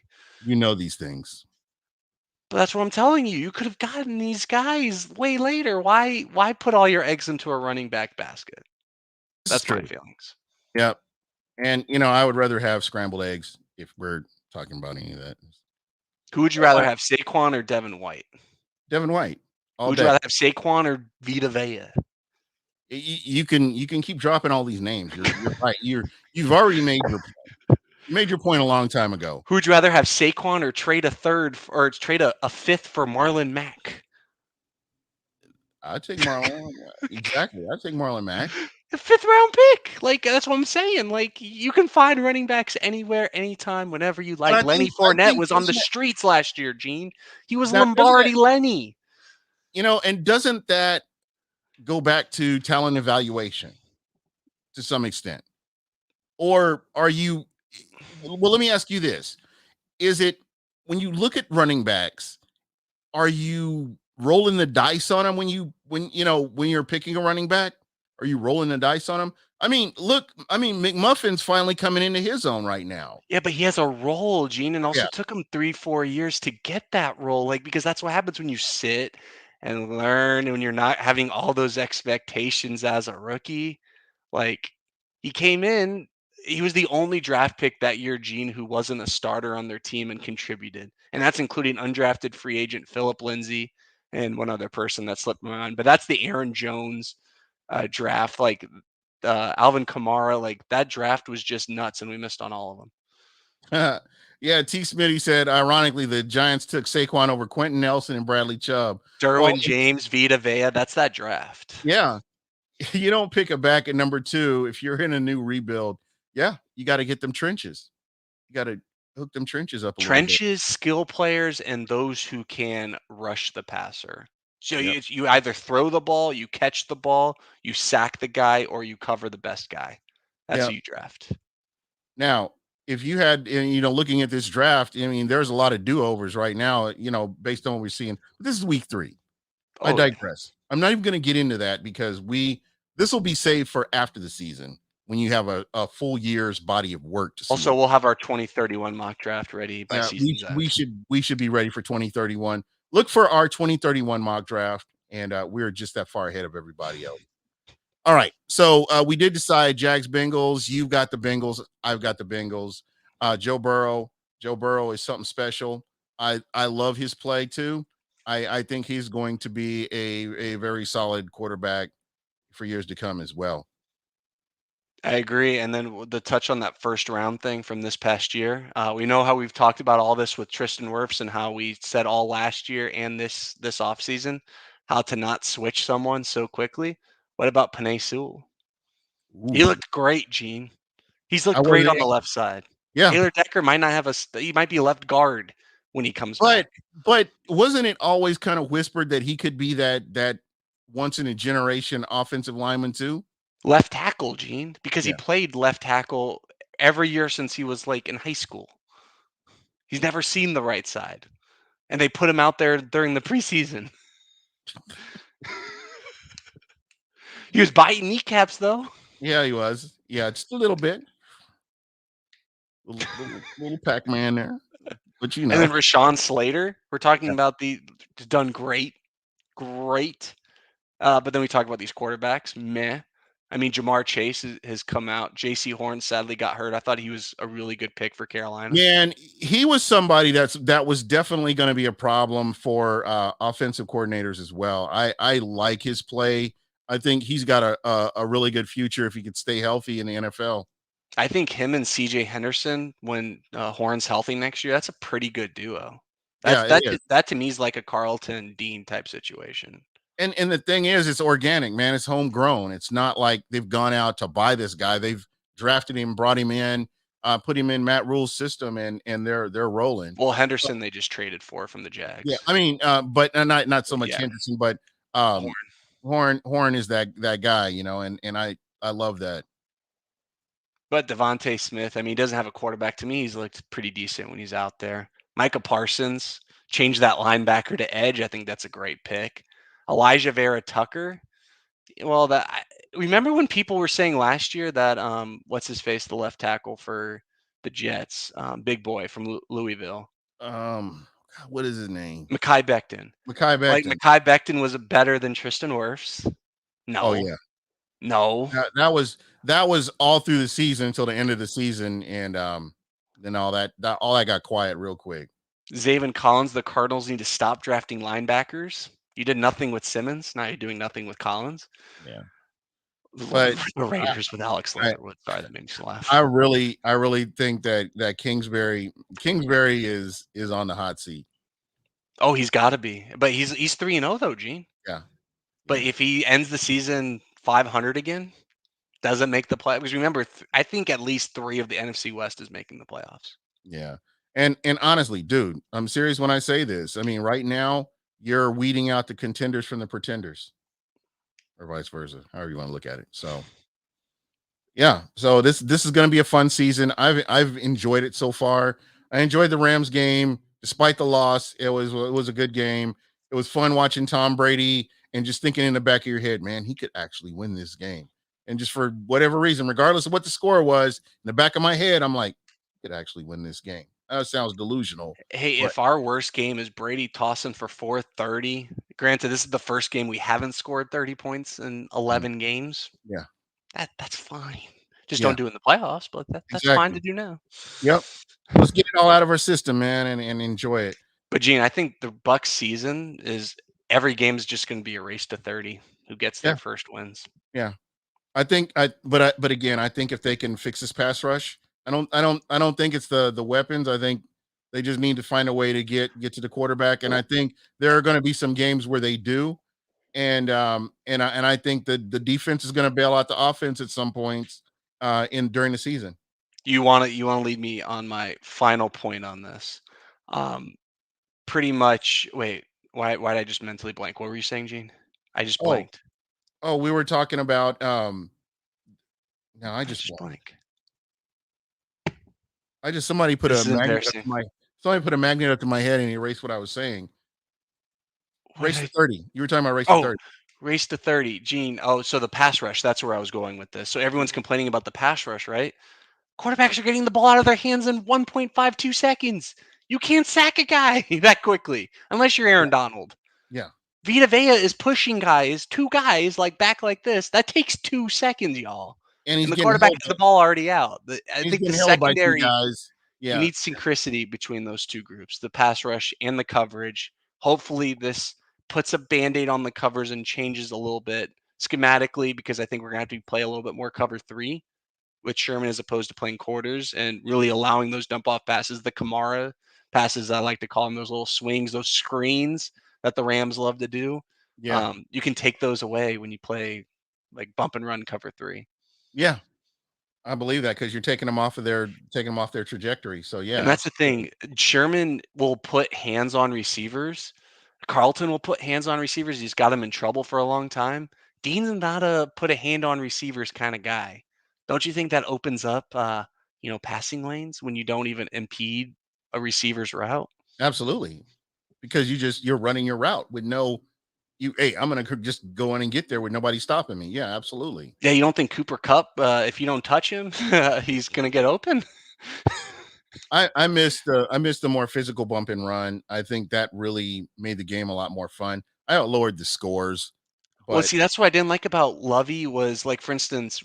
These things. But that's what I'm telling you. You could have gotten these guys way later. Why put all your eggs into a running back basket? That's my feelings. Yep. And I would rather have scrambled eggs if we're talking about any of that. Who would you rather have, Saquon or Devin White? Devin White. Who would you rather have, Saquon or Vita Vea? You can keep dropping all these names. You're right. You've already made your point. You made your point a long time ago. Who would you rather have, Saquon or trade a 5th for Marlon Mack? I'd take Marlon. Exactly. I'd take Marlon Mack. A 5th round pick. Like, that's what I'm saying. Like, you can find running backs anywhere, anytime, whenever you like. Lenny Fournette was on the streets last year, Gene. He was Lombardi Lenny. And doesn't that go back to talent evaluation to some extent? Or are you, well, let me ask you this. Is it, when you look at running backs, are you rolling the dice on them when you're picking a running back? Are you rolling the dice on them? I mean, McMuffin's finally coming into his own right now. Yeah, but he has a role, Gene, and also took him 3-4 years to get that role. Like, because that's what happens when you sit and learn, and when you're not having all those expectations as a rookie. Like, he came in, he was the only draft pick that year, Gene, who wasn't a starter on their team and contributed. And that's including undrafted free agent Philip Lindsay and one other person that slipped my mind. But that's the Aaron Jones draft. Like, Alvin Kamara, like that draft was just nuts, and we missed on all of them. Yeah, T. Smitty said, ironically, the Giants took Saquon over Quentin Nelson and Bradley Chubb. Derwin James, Vita Vea, that's that draft. Yeah. You don't pick a back at number 2 if you're in a new rebuild. Yeah, you got to get them trenches. You got to hook them trenches up a little bit. Trenches, skill players, and those who can rush the passer. So you either throw the ball, you catch the ball, you sack the guy, or you cover the best guy. That's who you draft. Now, if you had, looking at this draft, I mean, there's a lot of do-overs right now, based on what we're seeing. But this is week 3. I digress. I'm not even going to get into that because this will be saved for after the season when you have a full year's body of work to see. Also, we'll have our 2031 mock draft ready by season's end. We should be ready for 2031. Look for our 2031 mock draft, and we're just that far ahead of everybody else. All right, so we did decide Jags Bengals. You've got the Bengals. I've got the Bengals. Joe Burrow is something special. I love his play too. I think he's going to be a very solid quarterback for years to come as well. I agree. And then the touch on that first round thing from this past year. We know how we've talked about all this with Tristan Wirfs and how we said all last year and this offseason how to not switch someone so quickly. What about Panay Sewell? He Ooh, looked great, Gene. He's I looked great wasn't. on the left side. Yeah, Taylor Decker might not have he might be left guard when he comes but back. wasn't it always kind of whispered that he could be that once in a generation offensive lineman too? Left tackle, Gene, because he Yeah. played left tackle every year since he was like in high school. He's never seen the right side. And they put him out there during the preseason. He was biting kneecaps though. Yeah, he was. Yeah, just a little bit. Little Pac-Man there. But And then Rashawn Slater, we're talking about done great. Great. But then we talk about these quarterbacks. Meh. I mean, Jamar Chase has come out. J.C. Horn sadly got hurt. I thought he was a really good pick for Carolina. Man, he was somebody that was definitely going to be a problem for offensive coordinators as well. I like his play. I think he's got a really good future if he could stay healthy in the NFL. I think him and C.J. Henderson, when Horn's healthy next year, that's a pretty good duo. Yeah, it is. That to me is like a Carlton Dean type situation. And the thing is, it's organic, man. It's homegrown. It's not like they've gone out to buy this guy. They've drafted him, brought him in, put him in Matt Rule's system, and they're rolling. Well, Henderson they just traded for from the Jags. Yeah, I mean, but not so much Yeah. Henderson, but Horn is that guy, and I love that. But Devontae Smith, I mean, he doesn't have a quarterback. To me, he's looked pretty decent when he's out there. Micah Parsons, change that linebacker to edge. I think that's a great pick. Elijah Vera Tucker. Well, remember when people were saying last year that what's his face, the left tackle for the Jets, big boy from Louisville. What is his name? Mekhi Becton. Mekhi Becton. Like Mekhi Becton was better than Tristan Wirfs. No. Oh yeah. No. That was all through the season until the end of the season, and then all that got quiet real quick. Zaven Collins, the Cardinals need to stop drafting linebackers. You did nothing with Simmons. Now you're doing nothing with Collins. Yeah. But the Raiders with Alex Leatherwood. Sorry, that made me laugh. I really think that Kingsbury is on the hot seat. Oh, he's got to be. But he's 3-0 though, Gene. Yeah. But if he ends the season 500 again, doesn't make the play. Because remember, I think at least 3 of the NFC West is making the playoffs. Yeah. And honestly, dude, I'm serious when I say this. I mean, right now, you're weeding out the contenders from the pretenders. Or vice versa, however you want to look at it. So yeah. So this is going to be a fun season. I've enjoyed it so far. I enjoyed the Rams game despite the loss. It was a good game. It was fun watching Tom Brady and just thinking in the back of your head, man, he could actually win this game. And just for whatever reason, regardless of what the score was, in the back of my head, I'm like, he could actually win this game. That sounds delusional. Hey, if our worst game is Brady tossing for 430, granted, this is the first game we haven't scored 30 points in 11 games. Yeah. That's fine. Just don't do it in the playoffs, but that's fine to do now. Yep. Let's get it all out of our system, man, and enjoy it. But Gene, I think the Bucs season is every game is just going to be a race to 30. Who gets their first wins? Yeah. But again, I think if they can fix this pass rush, I don't think it's the weapons. I think they just need to find a way to get to the quarterback. And I think there are going to be some games where they do. And I think that the defense is going to bail out the offense at some points during the season. You want to lead me on my final point on this? Pretty much. Wait, why did I just mentally blank? What were you saying, Gene? I just blanked. Oh, we were talking about no, I just blanked. Somebody put a magnet up to my head and erased what I was saying. Race to 30. You were talking about race to 30. Race to 30. Gene. Oh, so the pass rush. That's where I was going with this. So everyone's complaining about the pass rush, right? Quarterbacks are getting the ball out of their hands in 1.52 seconds. You can't sack a guy that quickly unless you're Aaron Donald. Yeah. Vita Vea is pushing two guys back like this. That takes 2 seconds, y'all. And the quarterback has the ball already out. I think the secondary guys. Yeah. You need synchronicity between those two groups, the pass rush and the coverage. Hopefully this puts a Band-Aid on the covers and changes a little bit schematically, because I think we're going to have to play a little bit more cover 3 with Sherman as opposed to playing quarters and really allowing those dump off passes, the Kamara passes, I like to call them, those little swings, those screens that the Rams love to do. Yeah. You can take those away when you play like bump and run cover 3. Yeah. I believe that because you're taking them off their trajectory. So And yeah, that's the thing. Sherman will put hands on receivers. Carlton will put hands on receivers. He's got them in trouble for a long time. Dean's not a put a hand on receivers kind of guy. Don't you think that opens up, passing lanes when you don't even impede a receiver's route? absolutely. Because you're running your route with hey, I'm gonna just go in and get there with nobody stopping me. Yeah, absolutely. Yeah, you don't think Cooper Cup, if you don't touch him, he's gonna get open? I missed the more physical bump and run. I think that really made the game a lot more fun. I lowered the scores, Well, but see, that's what I didn't like about Lovey was like, for instance,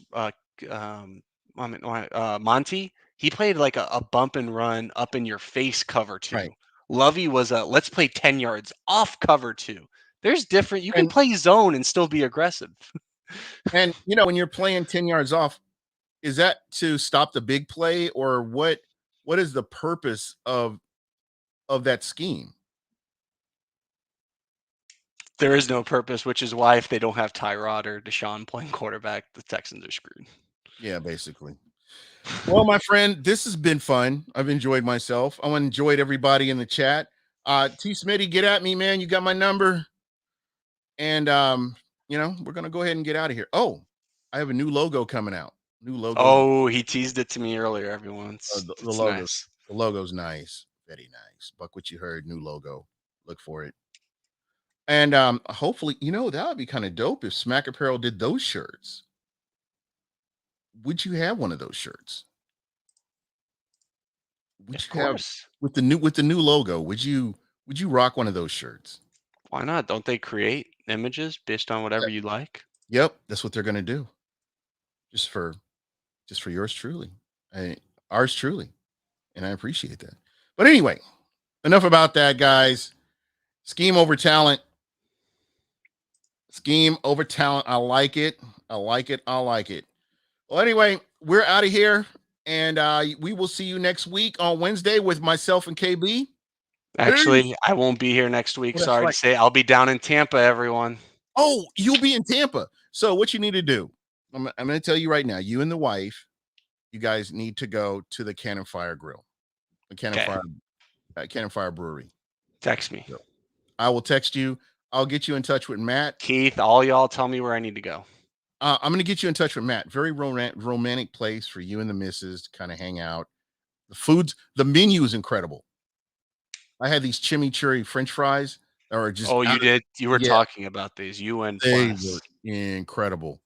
Monty. He played like a bump and run up in your face cover 2. right. Lovey was a let's play 10 yards off cover 2. There's different. You can And play zone and still be aggressive. when you're playing 10 yards off, is that to stop the big play or what is the purpose of that scheme? There is no purpose, which is why if they don't have Tyrod or Deshaun playing quarterback, the Texans are screwed. Yeah, basically. Well, my friend, this has been fun. I've enjoyed myself. I enjoyed everybody in the chat. T Smitty, get at me, man. You got my number. And we're gonna go ahead and get out of here. Oh, I have a new logo coming out. New logo. Oh, he teased it to me earlier, everyone. It's logo. nice. The logo's nice. Very nice. BucWhatYaHeard, new logo. Look for it. And hopefully, that would be kind of dope if Smack Apparel did those shirts. Would you have one of those shirts? Of course. With the new logo? Would you rock one of those shirts? Why not? Don't they create images based on whatever you like? Yep, that's what they're gonna do. Just for yours truly, ours truly, and I appreciate that. But anyway, enough about that, guys. Scheme over talent. Scheme over talent. I like it. I like it. I like it. Well, anyway, we're out of here, and we will see you next week on Wednesday with myself and KB. Actually, I won't be here next week. Oh, that's Sorry right. to say. I'll be down in Tampa, everyone. Oh, you'll be in Tampa. So what you need to do, I'm going to tell you right now, you and the wife, you guys need to go to the Cannon Fire Grill, the Cannon Fire Brewery. Text me. I will text you. I'll get you in touch with Matt. Keith, all y'all tell me where I need to go. I'm going to get you in touch with Matt. Very romantic place for you and the missus to kind of hang out. The menu is incredible. I had these chimichurri French fries that were just. Oh, you did? You were talking about these. You and They Plus. were incredible.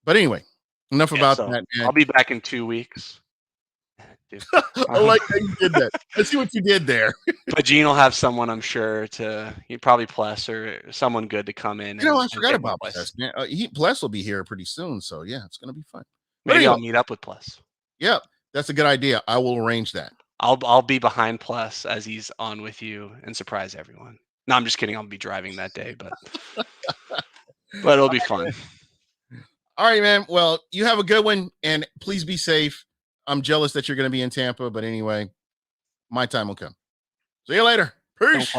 But anyway, enough about that, man. I'll be back in 2 weeks. I like how you did that. I see what you did there. But Gene will have someone, I'm sure, probably Plus or someone good to come in. I forgot about Plus, man. Plus will be here pretty soon, so yeah, it's gonna be fun. Maybe I'll meet up with Plus. Yeah, that's a good idea. I will arrange that. I'll be behind Plus as he's on with you and surprise everyone. No, I'm just kidding. I'll be driving that day, but it'll be fun. All right, man. Well, you have a good one, and please be safe. I'm jealous that you're going to be in Tampa, but anyway, my time will come. See you later. Peace.